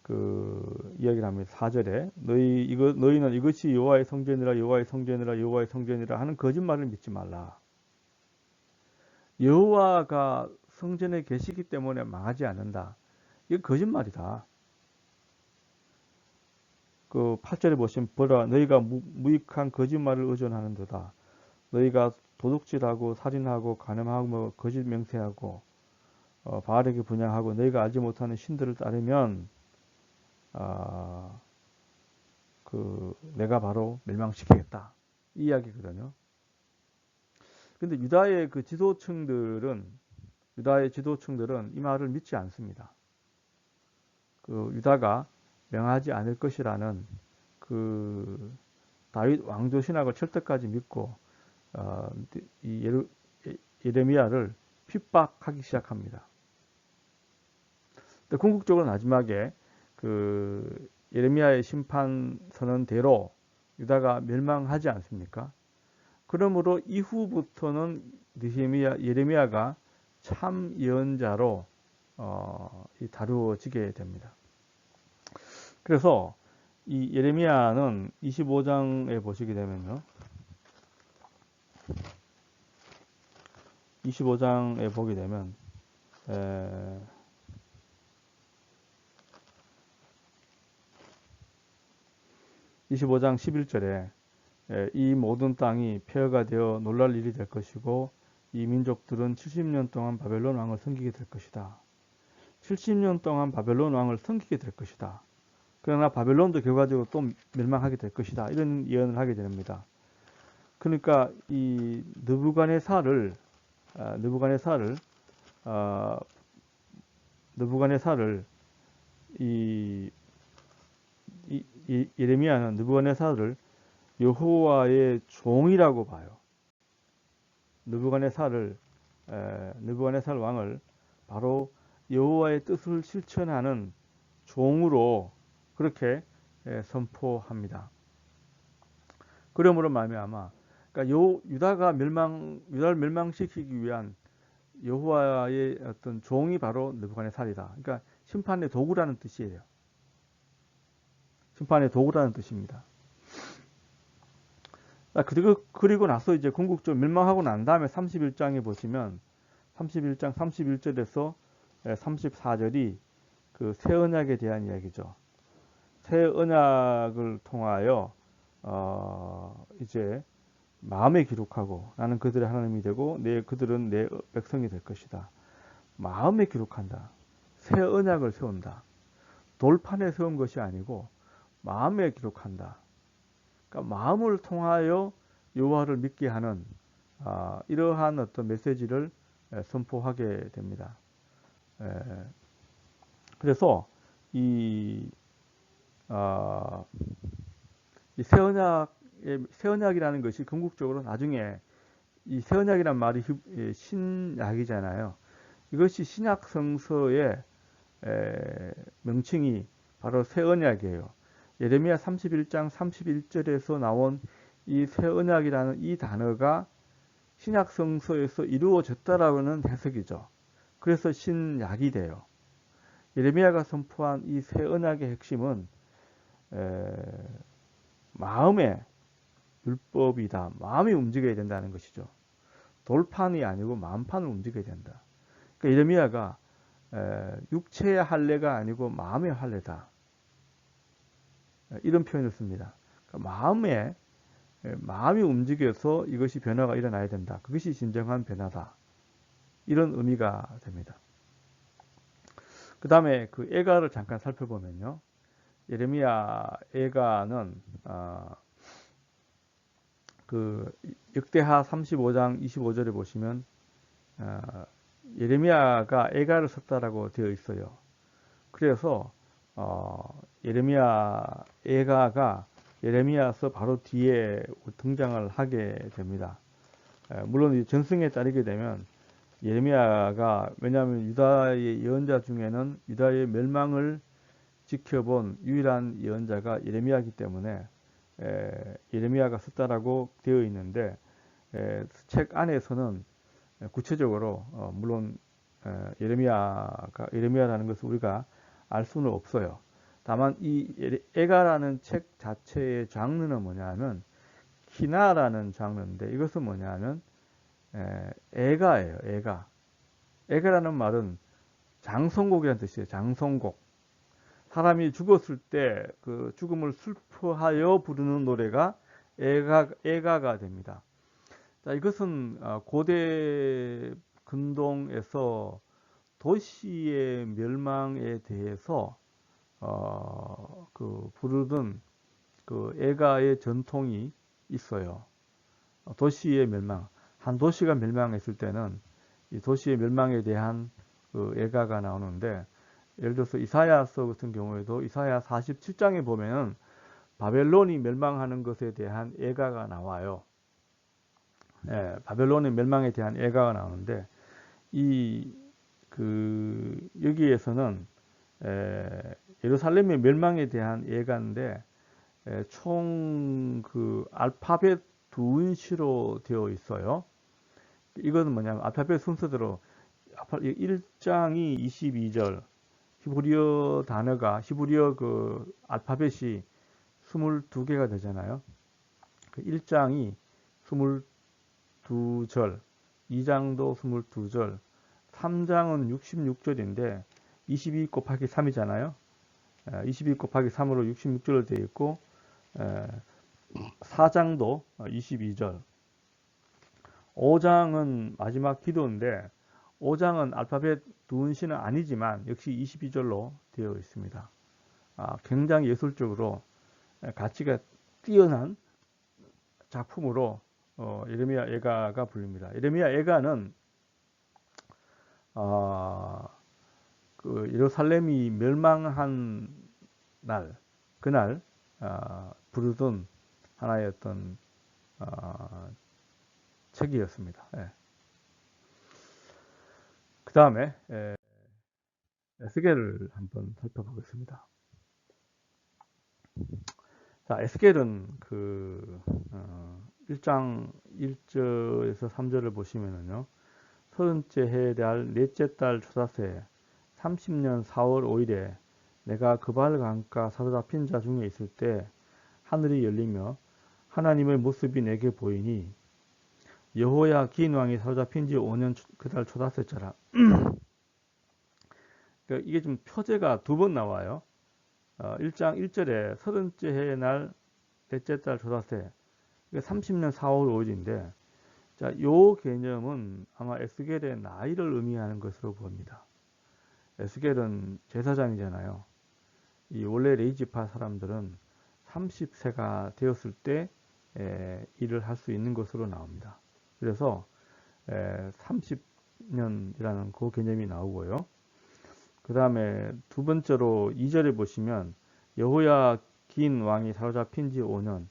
그 이야기를 합니다. 4절에 너희는 이것이 여호와의 성전이라 여호와의 성전이라 여호와의 성전이라 하는 거짓말을 믿지 말라. 여호와가 성전에 계시기 때문에 망하지 않는다. 이건 거짓말이다. 그 8절에 보시면 보라 너희가 무익한 거짓말을 의존하는도다. 너희가 도둑질하고 살인하고 간음하고 거짓 맹세하고 바알에게 분향하고 너희가 알지 못하는 신들을 따르면 내가 바로 멸망시키겠다. 이 이야기거든요. 근데 유다의 지도층들은 이 말을 믿지 않습니다. 그 유다가 명하지 않을 것이라는 그 다윗 왕조 신학을 철저까지 믿고 이 예레미야를 핍박하기 시작합니다. 근데 궁극적으로 마지막에 그 예레미야의 심판 선언대로 유다가 멸망하지 않습니까? 그러므로 이후부터는 예레미야가 참 예언자로 다루어지게 됩니다. 그래서 이 예레미야는 25장에 보시게 되면요, 25장에 보게 되면 25장 11절에 이 모든 땅이 폐허가 되어 놀랄 일이 될 것이고 이 민족들은 70년 동안 바벨론 왕을 섬기게 될 것이다. 70년 동안 바벨론 왕을 섬기게 될 것이다. 그러나 바벨론도 결과적으로 또 멸망하게 될 것이다. 이런 예언을 하게 됩니다. 그러니까 이 느부갓네살을 예레미야는 느부갓네살을 여호와의 종이라고 봐요. 느부갓네살 왕을 바로 여호와의 뜻을 실천하는 종으로 그렇게 선포합니다. 그러므로 말미암아 그러니까 유다를 멸망시키기 위한 여호와의 어떤 종이 바로 느부갓네살이다. 그러니까 심판의 도구라는 뜻이에요. 심판의 도구라는 뜻입니다. 그리고 나서 이제 궁극적으로 멸망하고 난 다음에 31장에 보시면 31장 31절에서 34절이 그 새 언약에 대한 이야기죠. 새 언약을 통하여 이제 마음에 기록하고 나는 그들의 하나님이 되고 그들은 내 백성이 될 것이다. 마음에 기록한다. 새 언약을 세운다. 돌판에 세운 것이 아니고 마음에 기록한다. 그러니까 마음을 통하여 여호와를 믿게 하는 이러한 어떤 메시지를 선포하게 됩니다. 그래서 이 새 언약이라는 것이 궁극적으로 나중에 이 새 언약이란 말이 신약이잖아요. 이것이 신약 성서의 명칭이 바로 새 언약이에요. 예레미야 31장 31절에서 나온 이 새 언약이라는 이 단어가 신약 성서에서 이루어졌다라는 해석이죠. 그래서 신약이 돼요. 예레미야가 선포한 이 새 언약의 핵심은 마음의 율법이다. 마음이 움직여야 된다는 것이죠. 돌판이 아니고 마음판을 움직여야 된다. 그러니까 예레미야가 육체의 할례가 아니고 마음의 할례다. 이런 표현을 씁니다. 그러니까 마음이 움직여서 이것이 변화가 일어나야 된다. 그것이 진정한 변화다. 이런 의미가 됩니다. 그 다음에 그 애가를 잠깐 살펴보면요. 예레미야 애가는 그 역대하 35장 25절에 보시면 예레미야가 애가를 썼다라고 되어 있어요. 그래서 예레미야 애가가 예레미야서 바로 뒤에 등장을 하게 됩니다. 물론 전승에 따르게 되면 예레미야가 왜냐하면 유다의 예언자 중에는 유다의 멸망을 지켜본 유일한 예언자가 예레미야이기 때문에 예레미야가 썼다라고 되어 있는데 책 안에서는 구체적으로 물론 예레미야라는 것을 우리가 알 수는 없어요. 다만 이 애가라는 책 자체의 장르는 뭐냐면 키나라는 장르인데 이것은 뭐냐면 애가예요. 애가라는 말은 장성곡이라는 뜻이에요. 장성곡. 사람이 죽었을 때 그 죽음을 슬퍼하여 부르는 노래가 애가가 됩니다. 자, 이것은 고대 근동에서 도시의 멸망에 대해서 그 부르던 그 애가의 전통이 있어요. 도시의 멸망, 한 도시가 멸망했을 때는 이 도시의 멸망에 대한 그 애가가 나오는데 예를 들어서 이사야서 같은 경우에도 이사야 47장에 보면은 바벨론이 멸망하는 것에 대한 애가가 나와요. 바벨론의 멸망에 대한 애가가 나오는데 여기에서는 예루살렘의 멸망에 대한 애가인데 총 그 알파벳 두인시로 되어 있어요. 이거는 뭐냐면 알파벳 순서대로 1장이 22절 히브리어 그 알파벳이 22개가 되잖아요. 그 1장이 22절, 2장도 22절, 3장은 66절인데 22 곱하기 3이잖아요. 22 곱하기 3으로 66절로 되어 있고 4장도 22절. 5장은 마지막 기도인데 5장은 알파벳 두은시는 아니지만 역시 22절로 되어 있습니다. 굉장히 예술적으로 가치가 뛰어난 작품으로 예레미야 애가가 불립니다. 예레미야 애가는 그 예루살렘이 멸망한 날, 그날 부르던 하나의 어떤 책이었습니다. 그 다음에 에스겔을 한번 살펴보겠습니다. 자, 에스겔은 그 1장 1절에서 3절을 보시면은요. 30째 해에 대할 넷째 달 초다새 30년 4월 5일에 내가 그발 강가 사로잡힌 자 중에 있을 때 하늘이 열리며 하나님의 모습이 내게 보이니 여호야 긴 왕이 사로잡힌 지 5년 그달 초다새째라. 그러니까 이게 좀 표제가 두 번 나와요. 1장 1절에 30째 해의 날 넷째 달 초다새 30년 4월 5일인데 자, 요 개념은 아마 에스겔의 나이를 의미하는 것으로 보입니다. 에스겔은 제사장이잖아요. 이 원래 레이지파 사람들은 30세가 되었을 때 일을 할 수 있는 것으로 나옵니다. 그래서 30년이라는 그 개념이 나오고요. 그 다음에 두 번째로 2절에 보시면 여호야 긴 왕이 사로잡힌 지 5년.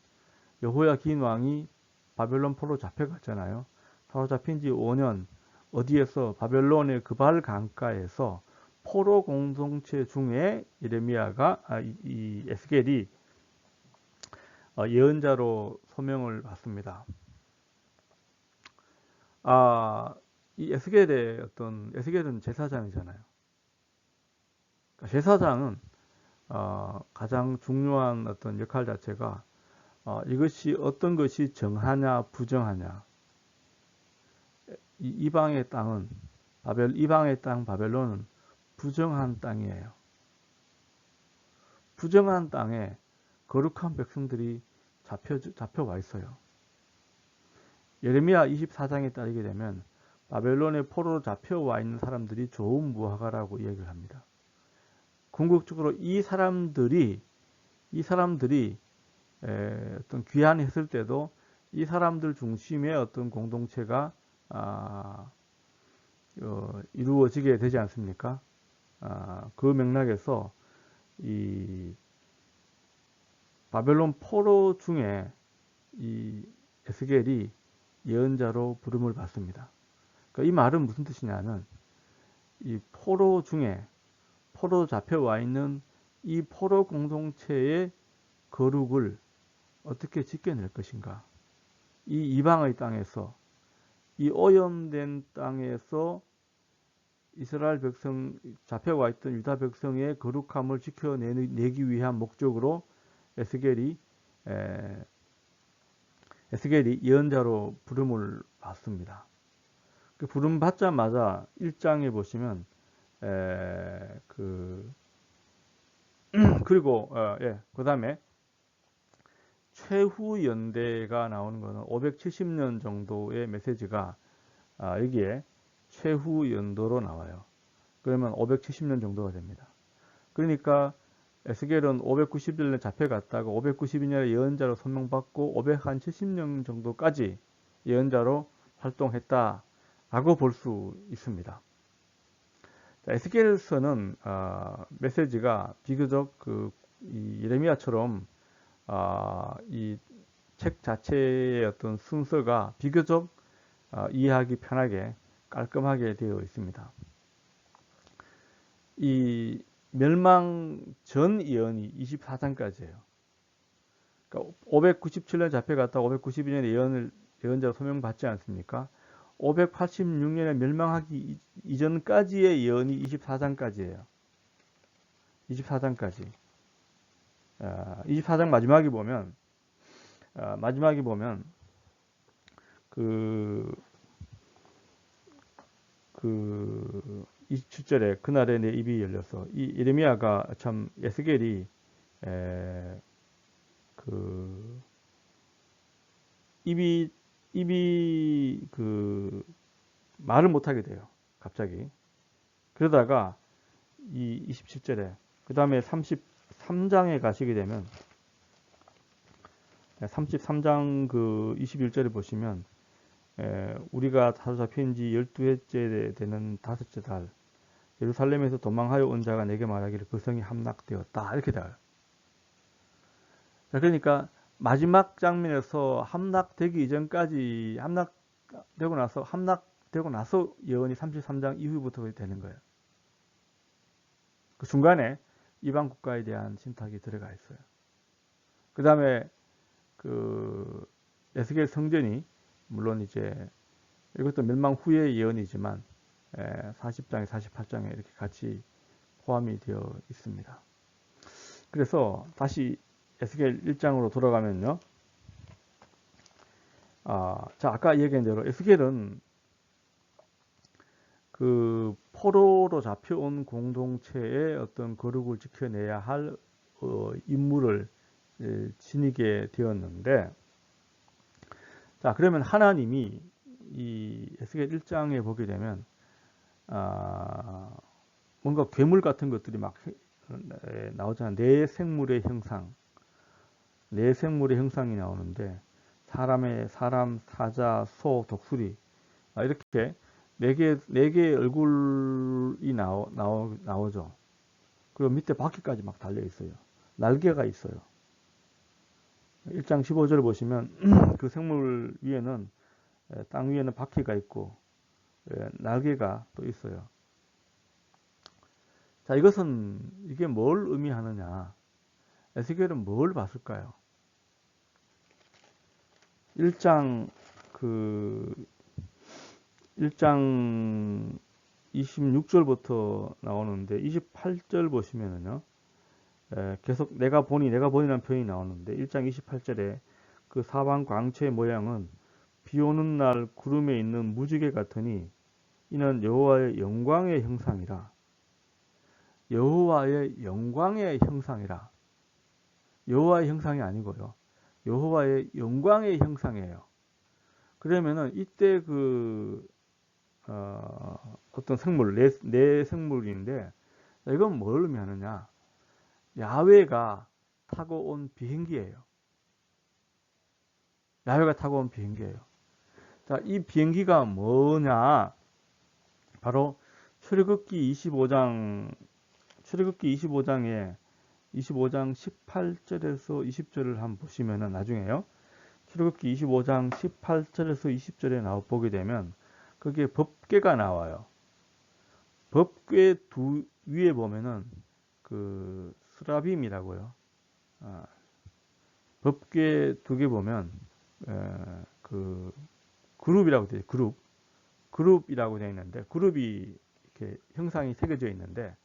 여호야 긴 왕이 바벨론 포로 잡혀갔잖아요. 사로잡힌 지 5년 어디에서 바벨론의 그발 강가에서 포로 공동체 중에 이 에스겔이 예언자로 소명을 받습니다. 이 에스겔은 제사장이잖아요. 그러니까 제사장은 가장 중요한 어떤 역할 자체가 이것이 어떤 것이 정하냐 부정하냐. 이방의 땅은 이방의 땅 바벨론은 부정한 땅이에요. 부정한 땅에 거룩한 백성들이 잡혀와 있어요. 예레미야 24장에 따르게 되면 바벨론의 포로로 잡혀와 있는 사람들이 좋은 무화과라고 이야기를 합니다. 궁극적으로 이 사람들이 어떤 귀환했을 때도 이 사람들 중심의 어떤 공동체가 이루어지게 되지 않습니까? 그 맥락에서 이 바벨론 포로 중에 이 에스겔이 예언자로 부름을 받습니다. 그러니까 이 말은 무슨 뜻이냐면 이 포로 중에 포로 잡혀와 있는 이 포로 공동체의 거룩을 어떻게 지켜낼 것인가? 이 이방의 땅에서 이 오염된 땅에서 이스라엘 백성 잡혀와 있던 유다 백성의 거룩함을 지켜내기 위한 목적으로 에스겔이 예언자로 부름을 받습니다. 그 부름 받자마자 1장에 보시면 그리고 그 다음에 최후 연대가 나오는 것은 570년 정도의 메시지가 여기에 최후 연도로 나와요. 그러면 570년 정도가 됩니다. 그러니까 에스겔은 590년에 잡혀갔다가 592년에 예언자로 소명받고 570년 정도까지 예언자로 활동했다라고 볼 수 있습니다. 에스겔서는 메시지가 비교적 이 예레미야처럼 이 책 자체의 어떤 순서가 비교적 이해하기 편하게 깔끔하게 되어 있습니다. 이 멸망 전 예언이 24장까지예요. 그러니까 597년 잡혀갔다가 592년에 예언자로 소명받지 않습니까? 586년에 멸망하기 이전까지의 예언이 24장까지예요. 24장까지. 24장 마지막에 보면 27절에 그날에 내 입이 열려서 이 예레미야가 참 에스겔이 입이 말을 못하게 돼요. 갑자기. 그러다가 이 27절에 그 다음에 33장에 가시게 되면 33장 21절에 보시면 우리가 사로잡힌 지 12회째 되는 다섯째 달 예루살렘에서 도망하여 온 자가 내게 말하기를 그 성이 함락되었다 이렇게 돼요. 그러니까 마지막 장면에서 함락되기 이전까지 함락되고 나서 예언이 33장 이후부터 되는 거예요. 그 중간에 이방 국가에 대한 신탁이 들어가 있어요. 그 다음에 에스겔 성전이 물론 이제 이것도 멸망 후의 예언이지만 40장에 48장에 이렇게 같이 포함이 되어 있습니다. 그래서 다시 에스겔 1장으로 돌아가면요. 자, 아까 얘기한 대로 에스겔은 그 포로로 잡혀온 공동체의 어떤 거룩을 지켜내야 할 임무를 지니게 되었는데, 자, 그러면 하나님이 이 에스겔 1장에 보게 되면 뭔가 괴물 같은 것들이 막 나오잖아요. 네 생물의 형상, 네 생물의 형상이 나오는데 사람, 사자, 소, 독수리 이렇게 네 개의 얼굴이 나오죠. 그리고 밑에 바퀴까지 막 달려 있어요. 날개가 있어요. 1장 15절 보시면 그 생물 위에는 땅 위에는 바퀴가 있고 날개가 또 있어요. 자, 이게 뭘 의미하느냐? 에스겔은 뭘 봤을까요? 1장 1장 26절부터 나오는데 28절 보시면은요. 계속 내가 보니라는 표현이 나오는데 1장 28절에 그 사방 광채의 모양은 비 오는 날 구름에 있는 무지개 같으니 이는 여호와의 영광의 형상이라. 여호와의 영광의 형상이라. 여호와의 형상이 아니고요. 여호와의 영광의 형상이에요. 그러면은 이때 어떤 생물, 네 생물인데, 이건 뭘 의미하느냐? 야훼가 타고 온 비행기예요. 야훼가 타고 온 비행기예요. 자, 이 비행기가 뭐냐? 바로 출애굽기 25장에 25장 18절에서 20절을 한번 보시면은 나중에요. 출애굽기 25장 18절에서 20절에 보게 되면 거기에 법궤가 나와요. 법궤 위에 보면은 그 스라빔이라고요. 법궤 두 개 보면 그 그룹이라고 되어 그룹이라고 되어 있는데 그룹이 이렇게 형상이 새겨져 있는데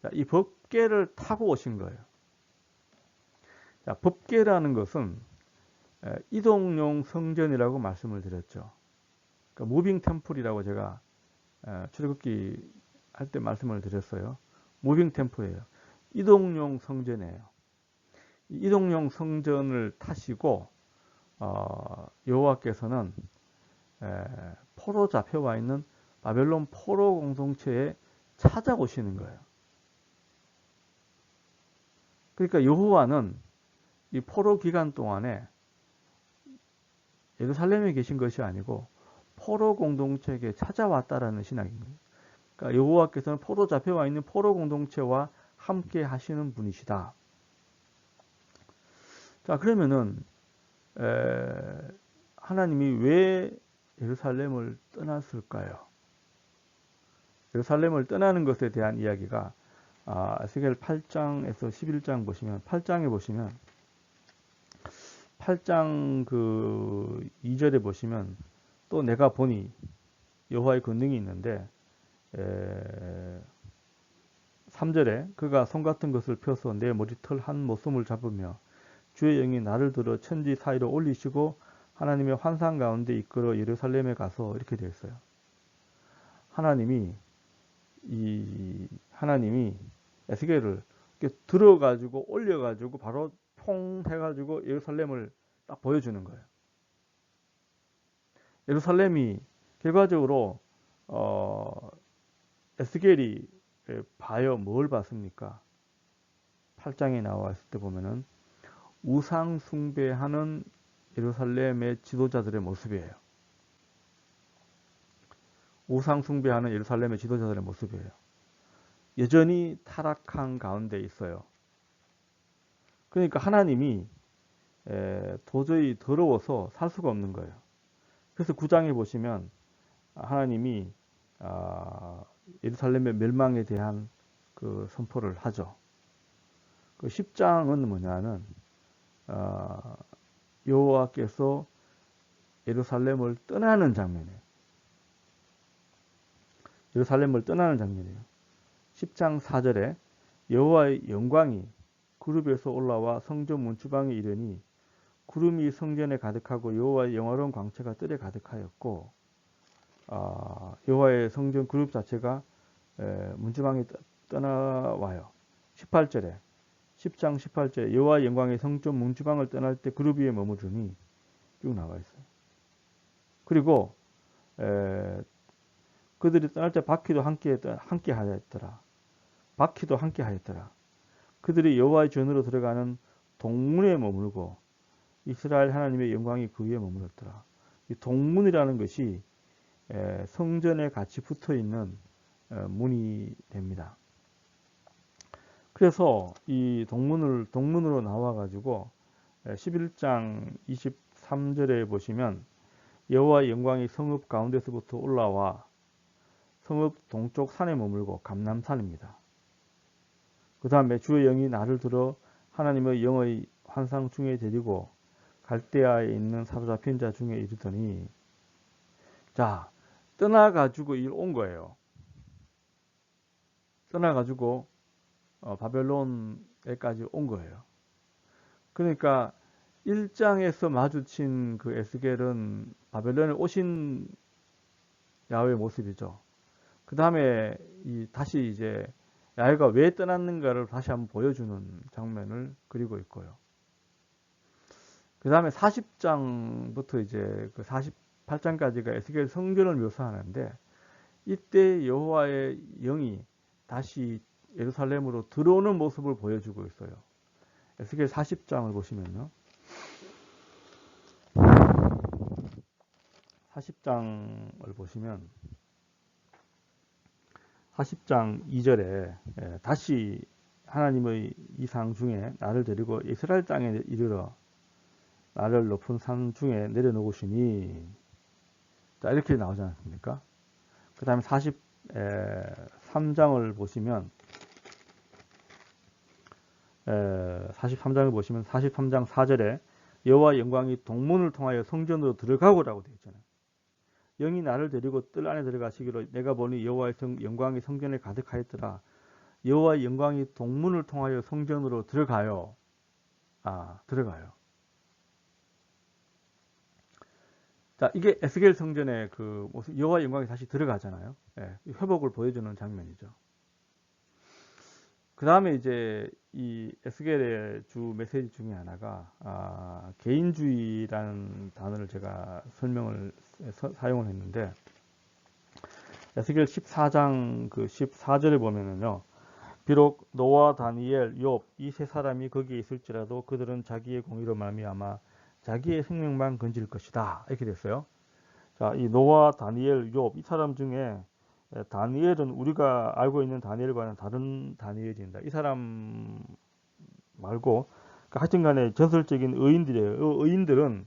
자, 이 법궤를 타고 오신 거예요. 자, 법궤라는 것은 이동용 성전이라고 말씀을 드렸죠. 그러니까 무빙 템플이라고 제가 출애굽기 할 때 말씀을 드렸어요. 무빙 템플이에요. 이동용 성전이에요. 이동용 성전을 타시고 여호와께서는 포로 잡혀와 있는 바벨론 포로 공동체에 찾아오시는 거예요. 그러니까 여호와는 이 포로 기간 동안에 예루살렘에 계신 것이 아니고 포로 공동체에게 찾아왔다라는 신학입니다. 그러니까 여호와께서는 포로 잡혀와 있는 포로 공동체와 함께 하시는 분이시다. 자, 그러면은 하나님이 왜 예루살렘을 떠났을까요? 예루살렘을 떠나는 것에 대한 이야기가 에스겔 8장에서 11장 보시면 8장에 보시면 8장 그 2절에 보시면 또 내가 보니 여호와의 권능이 있는데 3절에 그가 손 같은 것을 펴서 내 머리털 한 모섬을 잡으며 주의 영이 나를 들어 천지 사이로 올리시고 하나님의 환상 가운데 이끌어 예루살렘에 가서 이렇게 되어 있어요. 하나님이 에스겔을 이렇게 들어가지고 올려가지고 바로 퐁 해가지고 예루살렘을 딱 보여주는 거예요. 예루살렘이 결과적으로 에스겔이 봐요. 뭘 봤습니까? 8장에 나와 있을 때 보면은 우상 숭배하는 예루살렘의 지도자들의 모습이에요. 우상 숭배하는 예루살렘의 지도자들의 모습이에요. 여전히 타락한 가운데 있어요. 그러니까 하나님이 도저히 더러워서 살 수가 없는 거예요. 그래서 9장에 보시면 하나님이 예루살렘의 멸망에 대한 그 선포를 하죠. 그 10장은 뭐냐는 여호와께서 예루살렘을 떠나는 장면이에요. 예루살렘을 떠나는 장면이에요. 10장 4절에 여호와의 영광이 그룹에서 올라와 성전 문주방에 이르니 구름이 성전에 가득하고 여호와의 영화로운 광채가 뜰에 가득하였고, 여호와의 성전 그룹 자체가 문지방에 떠나와요. 18절에 10장 18절에 여호와의 영광의 성전 문지방을 떠날 때 그룹 위에 머무르니 쭉 나와 있어요. 그리고 그들이 떠날 때 바퀴도 함께 하였더라. 바퀴도 함께 하였더라. 그들이 여호와의 전으로 들어가는 동문에 머물고 이스라엘 하나님의 영광이 그 위에 머물렀더라. 이 동문이라는 것이 성전에 같이 붙어 있는 문이 됩니다. 그래서 이 동문으로 나와 가지고 11장 23절에 보시면 여호와의 영광이 성읍 가운데서부터 올라와 성읍 동쪽 산에 머물고 감람산입니다. 그 다음에 주의 영이 나를 들어 하나님의 영의 환상 중에 데리고 갈대아에 있는 사로잡힌 자 중에 이르더니, 자, 떠나가지고 온 거예요. 떠나가지고 바벨론에까지 온 거예요. 그러니까 1장에서 마주친 그 에스겔은 바벨론에 오신 야훼의 모습이죠. 그 다음에 다시 이제 야훼가 왜 떠났는가를 다시 한번 보여주는 장면을 그리고 있고요. 그 다음에 40장부터 이제 그 48장까지가 에스겔 성전을 묘사하는데, 이때 여호와의 영이 다시 예루살렘으로 들어오는 모습을 보여주고 있어요. 에스겔 40장을 보시면요. 40장을 보시면 40장 2절에 다시 하나님의 이상 중에 나를 데리고 이스라엘 땅에 이르러 나를 높은 산 중에 내려놓으시니, 자, 이렇게 나오지 않습니까? 그 다음에 43장을 보시면 43장을 보시면 43장 4절에 여호와 영광이 동문을 통하여 성전으로 들어가고라고 되어 있잖아요. 영이 나를 데리고 뜰 안에 들어가시기로 내가 보니 여호와의 영광이 성전에 가득하였더라. 여호와의 영광이 동문을 통하여 성전으로 들어가요. 들어가요. 자, 이게 에스겔 성전의 그 모습, 여호와의 영광이 다시 들어가잖아요. 회복을 보여주는 장면이죠. 그 다음에 이제 이 에스겔의 주 메시지 중에 하나가 개인주의라는 단어를 제가 사용을 했는데, 에스겔 14장 그 14절에 보면은요, 비록 노아, 다니엘, 욥 이 세 사람이 거기에 있을지라도 그들은 자기의 공의로 말미암아 자기의 생명만 건질 것이다, 이렇게 됐어요. 자, 이 노아, 다니엘, 욥 이 사람 중에 다니엘은 우리가 알고 있는 다니엘과는 다른 다니엘입니다. 이 사람 말고 하여튼간에 전설적인 의인들이에요. 의인들은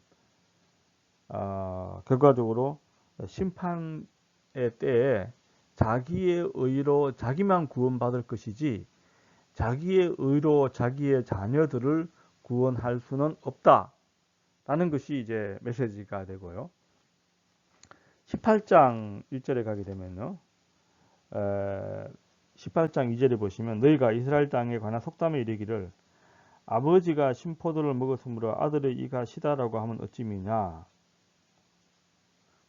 결과적으로 심판의 때에 자기의 의로 자기만 구원받을 것이지 자기의 의로 자기의 자녀들을 구원할 수는 없다 라는 것이 이제 메시지가 되고요. 18장 1절에 가게 되면요, 18장 2절에 보시면 너희가 이스라엘 땅에 관한 속담에 이르기를 아버지가 신포도를 먹었으므로 아들의 이가 시다라고 하면 어찌미냐.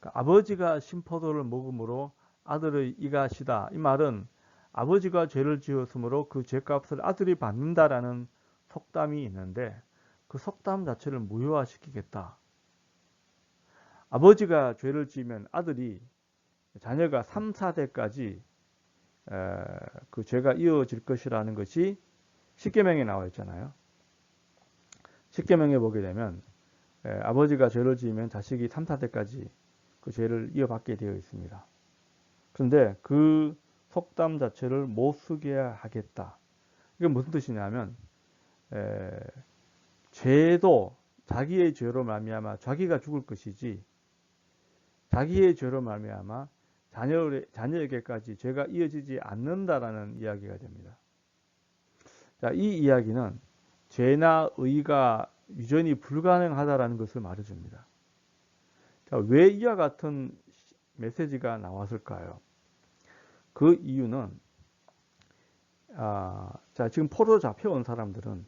그러니까 아버지가 신포도를 먹음으로 아들의 이가 시다. 이 말은 아버지가 죄를 지었으므로 그 죄값을 아들이 받는다라는 속담이 있는데, 그 속담 자체를 무효화시키겠다. 아버지가 죄를 지으면 아들이, 자녀가 3, 4대까지 그 죄가 이어질 것이라는 것이 십계명에 나와 있잖아요. 십계명에 보게 되면 아버지가 죄를 지으면 자식이 3, 4대까지 그 죄를 이어받게 되어 있습니다. 그런데 그 속담 자체를 못 쓰게 하겠다. 이게 무슨 뜻이냐면 죄도 자기의 죄로 말미암아 자기가 죽을 것이지 자기의 죄로 말미암아 자녀에게까지 죄가 이어지지 않는다라는 이야기가 됩니다. 자, 이 이야기는 죄나 의가 유전이 불가능하다라는 것을 말해줍니다. 자, 왜 이와 같은 메시지가 나왔을까요? 그 이유는 자, 지금 포로 잡혀온 사람들은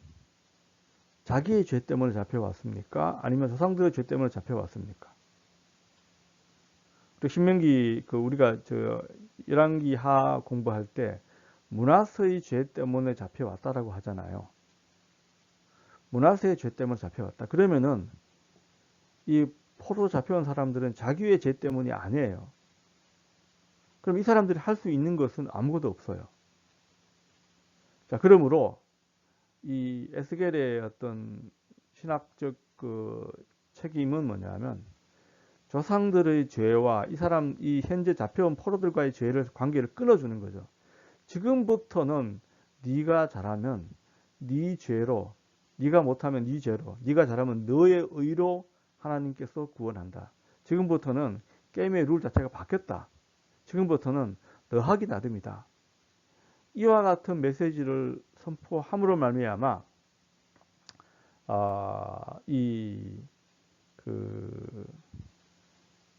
자기의 죄 때문에 잡혀왔습니까? 아니면 조상들의 죄 때문에 잡혀왔습니까? 또 신명기 우리가 열왕기 하 공부할 때 므낫세의 죄 때문에 잡혀왔다라고 하잖아요. 므낫세의 죄 때문에 잡혀왔다. 그러면은 이 포로 잡혀온 사람들은 자기의 죄 때문이 아니에요. 그럼 이 사람들이 할 수 있는 것은 아무것도 없어요. 자, 그러므로 이 에스겔의 어떤 신학적 책임은 뭐냐면 조상들의 죄와 이 현재 잡혀온 포로들과의 관계를 끊어주는 거죠. 지금부터는 네가 잘하면 네 죄로, 네가 못하면 네 죄로, 네가 잘하면 너의 의로 하나님께서 구원한다. 지금부터는 게임의 룰 자체가 바뀌었다. 지금부터는 너 하기 나름이다. 이와 같은 메시지를 선포함으로 말미암아 이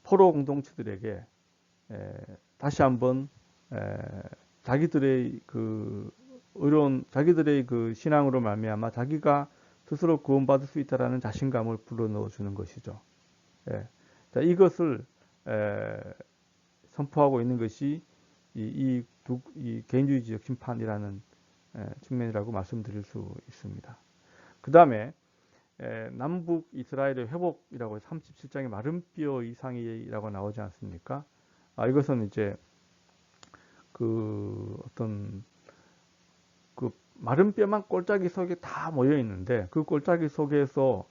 포로 공동체들에게 다시 한번 자기들의 자기들의 신앙으로 말미암아 자기가 스스로 구원받을 수 있다라는 자신감을 불어넣어 주는 것이죠. 자, 이것을 선포하고 있는 것이 이 개인주의적 심판이라는 측면이라고 말씀드릴 수 있습니다. 그 다음에 남북 이스라엘의 회복이라고 37장에 마른 뼈 이상이라고 나오지 않습니까? 이것은 이제 어떤 마른 뼈만 꼴짜기 속에 다 모여 있는데 그 꼴짜기 속에서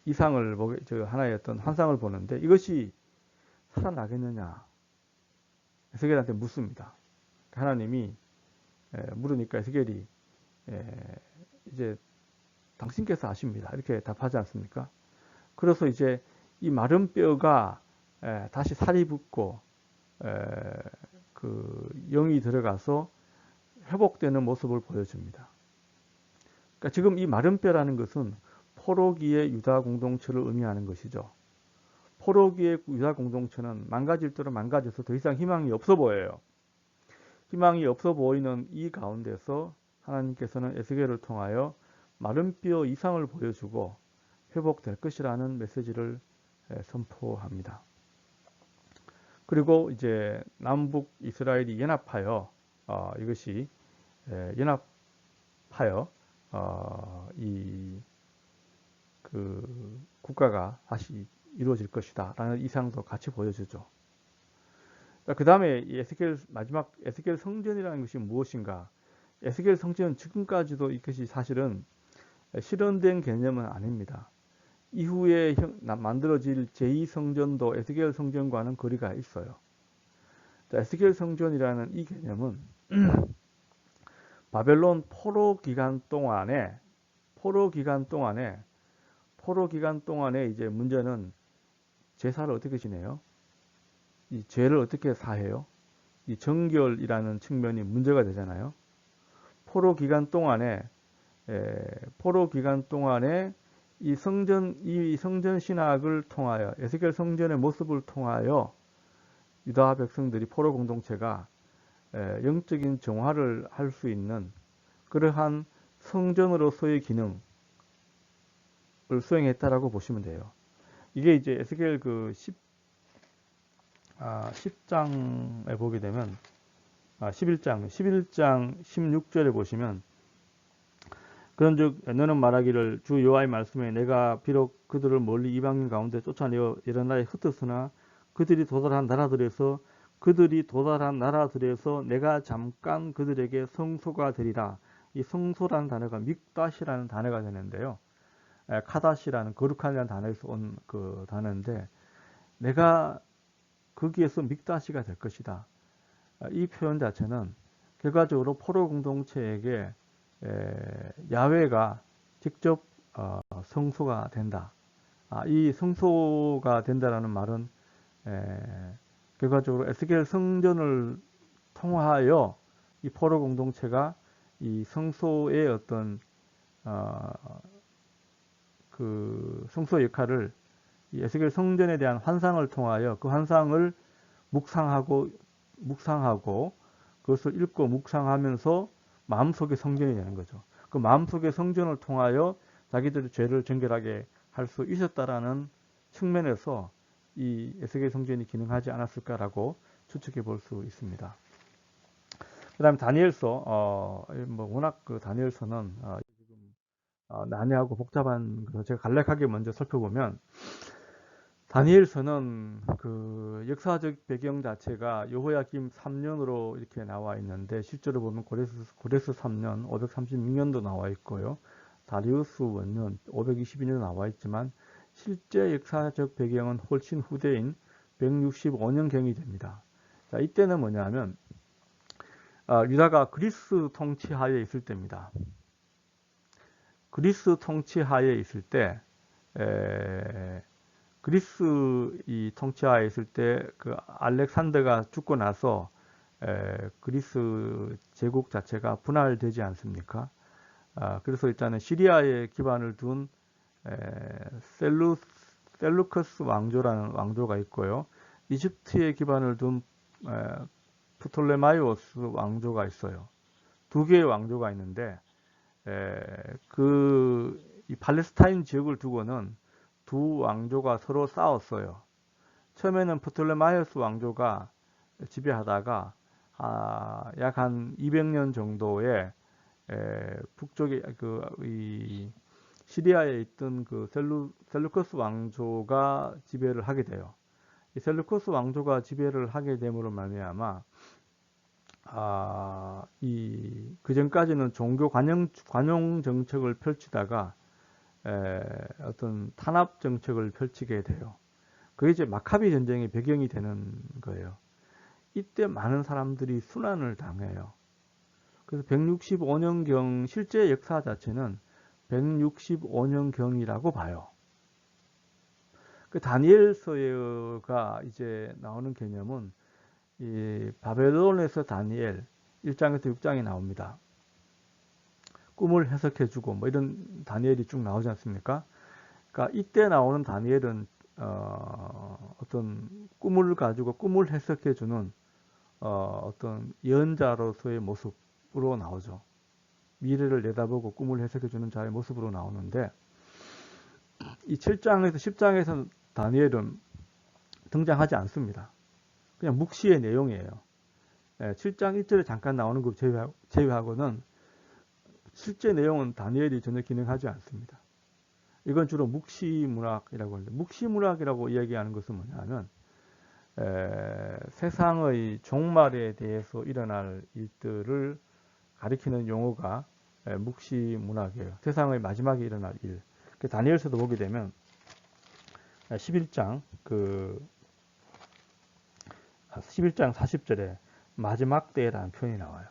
이상을 하나의 어떤 환상을 보는데 이것이 살아나겠느냐? 에스겔한테 묻습니다. 하나님이 물으니까 에스겔이 이제 당신께서 아십니다. 이렇게 답하지 않습니까? 그래서 이제 이 마른 뼈가 다시 살이 붙고 영이 들어가서 회복되는 모습을 보여줍니다. 그러니까 지금 이 마른 뼈라는 것은 포로기의 유다 공동체를 의미하는 것이죠. 포로기의 유다 공동체는 망가질 대로 망가져서 더 이상 희망이 없어 보여요. 희망이 없어 보이는 이 가운데서 하나님께서는 에스겔을 통하여 마른 뼈 이상을 보여주고 회복될 것이라는 메시지를 선포합니다. 그리고 이제 남북 이스라엘이 연합하여 이것이 연합하여 이 국가가 다시 이루어질 것이다 라는 이상도 같이 보여주죠. 그 다음에 마지막 에스겔 성전이라는 것이 무엇인가? 에스겔 성전은 지금까지도 이것이 사실은 실현된 개념은 아닙니다. 이후에 만들어질 제2성전도 에스겔 성전과는 거리가 있어요. 에스겔 성전이라는 이 개념은 바벨론 포로 기간 동안에 이제 문제는 제사를 어떻게 지내요? 이 죄를 어떻게 사해요? 이 정결이라는 측면이 문제가 되잖아요. 포로 기간 동안에 이 성전 신학을 통하여 에스겔 성전의 모습을 통하여 유다 백성들이 포로 공동체가 영적인 정화를 할 수 있는 그러한 성전으로서의 기능을 수행했다라고 보시면 돼요. 이게 이제 에스겔 10장에 보게 되면 11장 16절에 보시면 그런즉 너는 말하기를 주 여호와의 말씀에 내가 비록 그들을 멀리 이방인 가운데 쫓아내어 여러 나라에 흩었으나 그들이 도달한 나라들에서 내가 잠깐 그들에게 성소가 되리라. 이 성소라는 단어가 믹다시라는 단어가 되는데요. 카다시라는 거룩한이라는 단어에서 온 그 단어인데 내가 거기에서 믹다시가 될 것이다. 이 표현 자체는 결과적으로 포로 공동체에게 야훼가 직접 성소가 된다. 이 성소가 된다라는 말은 결과적으로 에스겔 성전을 통하여 이 포로 공동체가 이 성소의 어떤 성소 역할을 이 에스겔 성전에 대한 환상을 통하여 그 환상을 묵상하고 그것을 읽고 묵상하면서 마음속에 성전이 되는 거죠. 그 마음속의 성전을 통하여 자기들의 죄를 정결하게 할 수 있었다라는 측면에서 이 에스겔 성전이 기능하지 않았을까라고 추측해 볼 수 있습니다. 그 다음에 다니엘서, 뭐 워낙 그 다니엘서는 난해하고 복잡한, 그래서 제가 간략하게 먼저 살펴보면, 다니엘서는 그 역사적 배경 자체가 여호야김 3년으로 이렇게 나와 있는데, 실제로 보면 고레스 3년 536년도 나와 있고요. 다리우스 원년 522년 나와 있지만, 실제 역사적 배경은 훨씬 후대인 165년경이 됩니다. 자, 이때는 뭐냐면, 유다가 그리스 통치하에 있을 때입니다. 그리스 통치하에 있을 때, 그리스 이 통치하에 있을 때 그 알렉산더가 죽고 나서 그리스 제국 자체가 분할되지 않습니까? 그래서 일단은 시리아에 기반을 둔 셀루커스 왕조라는 왕조가 있고요. 이집트에 기반을 둔 프톨레마이오스 왕조가 있어요. 두 개의 왕조가 있는데 이 팔레스타인 지역을 두고는 두 왕조가 서로 싸웠어요. 처음에는 프톨레마이오스 왕조가 지배하다가 약 한 200년 정도에 북쪽에 이 시리아에 있던 그 셀루커스 왕조가 지배를 하게 돼요. 이 셀루커스 왕조가 지배를 하게 됨으로 말미암아 그 전까지는 종교 관용 정책을 펼치다가 어떤 탄압 정책을 펼치게 돼요. 그게 이제 마카비 전쟁의 배경이 되는 거예요. 이때 많은 사람들이 순환을 당해요. 그래서 165년경 실제 역사 자체는 165년경이라고 봐요. 그 다니엘서가 이제 나오는 개념은 이 바벨론에서 다니엘 1장에서 6장이 나옵니다. 꿈을 해석해주고 뭐 이런 다니엘이 쭉 나오지 않습니까? 그러니까 이때 나오는 다니엘은 어떤 꿈을 가지고 꿈을 해석해주는 어떤 예언자로서의 모습으로 나오죠. 미래를 내다보고 꿈을 해석해주는 자의 모습으로 나오는데 이 7장에서 10장에서 다니엘은 등장하지 않습니다. 그냥 묵시의 내용이에요. 7장 1절에 잠깐 나오는 것 제외하고는 실제 내용은 다니엘이 전혀 기능하지 않습니다. 이건 주로 묵시문학이라고 하는데 묵시문학이라고 이야기하는 것은 뭐냐면 세상의 종말에 대해서 일어날 일들을 가리키는 용어가 묵시문학이에요. 세상의 마지막에 일어날 일. 다니엘서도 보게 되면 11장 40절에 마지막 때라는 표현이 나와요.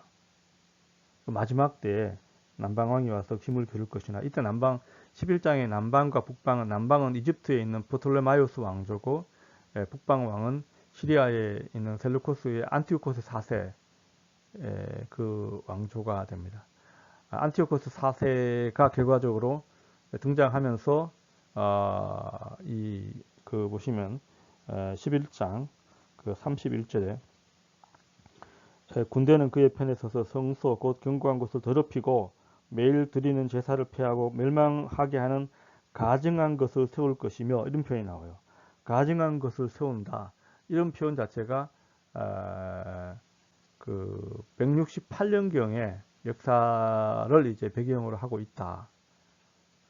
그 마지막 때에 남방왕이 와서 힘을 기를 것이나 이때 11장의 남방과 북방은 남방은 이집트에 있는 프톨레마이오스 왕조고 북방 왕은 시리아에 있는 셀루코스의 안티오코스 4세 그 왕조가 됩니다. 안티오코스 4세가 결과적으로 등장하면서 보시면 11장 31절에 군대는 그의 편에 서서 성소 곧 견고한 곳을 더럽히고 매일 드리는 제사를 폐하고 멸망하게 하는 가증한 것을 세울 것이며 이런 표현이 나와요. 가증한 것을 세운다. 이런 표현 자체가 그 168년경의 역사를 이제 배경으로 하고 있다.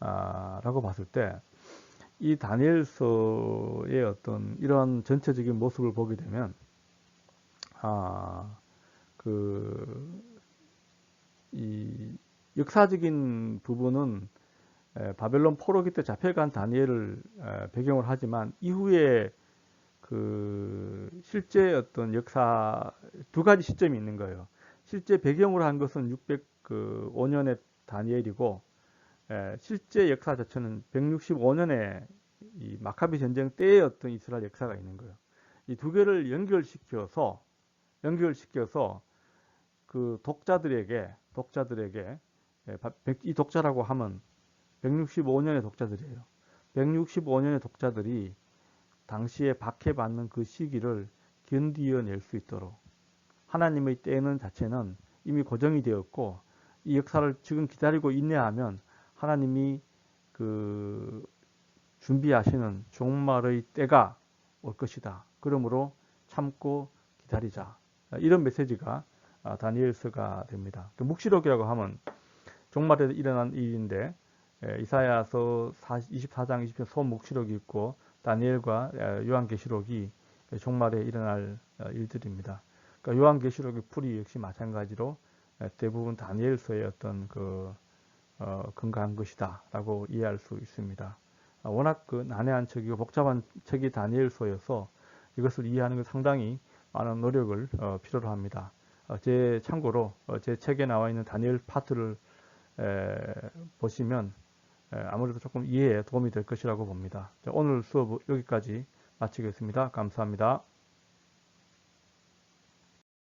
라고 봤을 때 이 다니엘서의 어떤 이런 전체적인 모습을 보게 되면 이 역사적인 부분은 바벨론 포로기 때 잡혀간 다니엘을 배경으로 하지만 이후에 그 실제 어떤 역사 두 가지 시점이 있는 거예요. 실제 배경으로 한 것은 605년의 다니엘이고 실제 역사 자체는 165년에 이 마카비 전쟁 때의 어떤 이스라엘 역사가 있는 거예요. 이 두 개를 연결시켜서 그 독자들에게 이 독자라고 하면 165년의 독자들이에요. 165년의 독자들이 당시에 박해받는 그 시기를 견디어낼 수 있도록 하나님의 때는 자체는 이미 고정이 되었고 이 역사를 지금 기다리고 인내하면 하나님이 그 준비하시는 종말의 때가 올 것이다. 그러므로 참고 기다리자. 이런 메시지가 다니엘서가 됩니다. 묵시록이라고 하면 종말에 일어난 일인데 이사야서 24장 20편 소묵시록이 있고 다니엘과 요한계시록이 종말에 일어날 일들입니다. 그러니까 요한계시록의 풀이 역시 마찬가지로 대부분 다니엘서의 어떤 근거한 것이다라고 이해할 수 있습니다. 워낙 난해한 책이고 복잡한 책이 다니엘서여서 이것을 이해하는 것 상당히 많은 노력을 필요로 합니다. 참고로 제 책에 나와 있는 다니엘 파트를 보시면 아무래도 조금 이해에 도움이 될 것이라고 봅니다. 오늘 수업 여기까지 마치겠습니다. 감사합니다.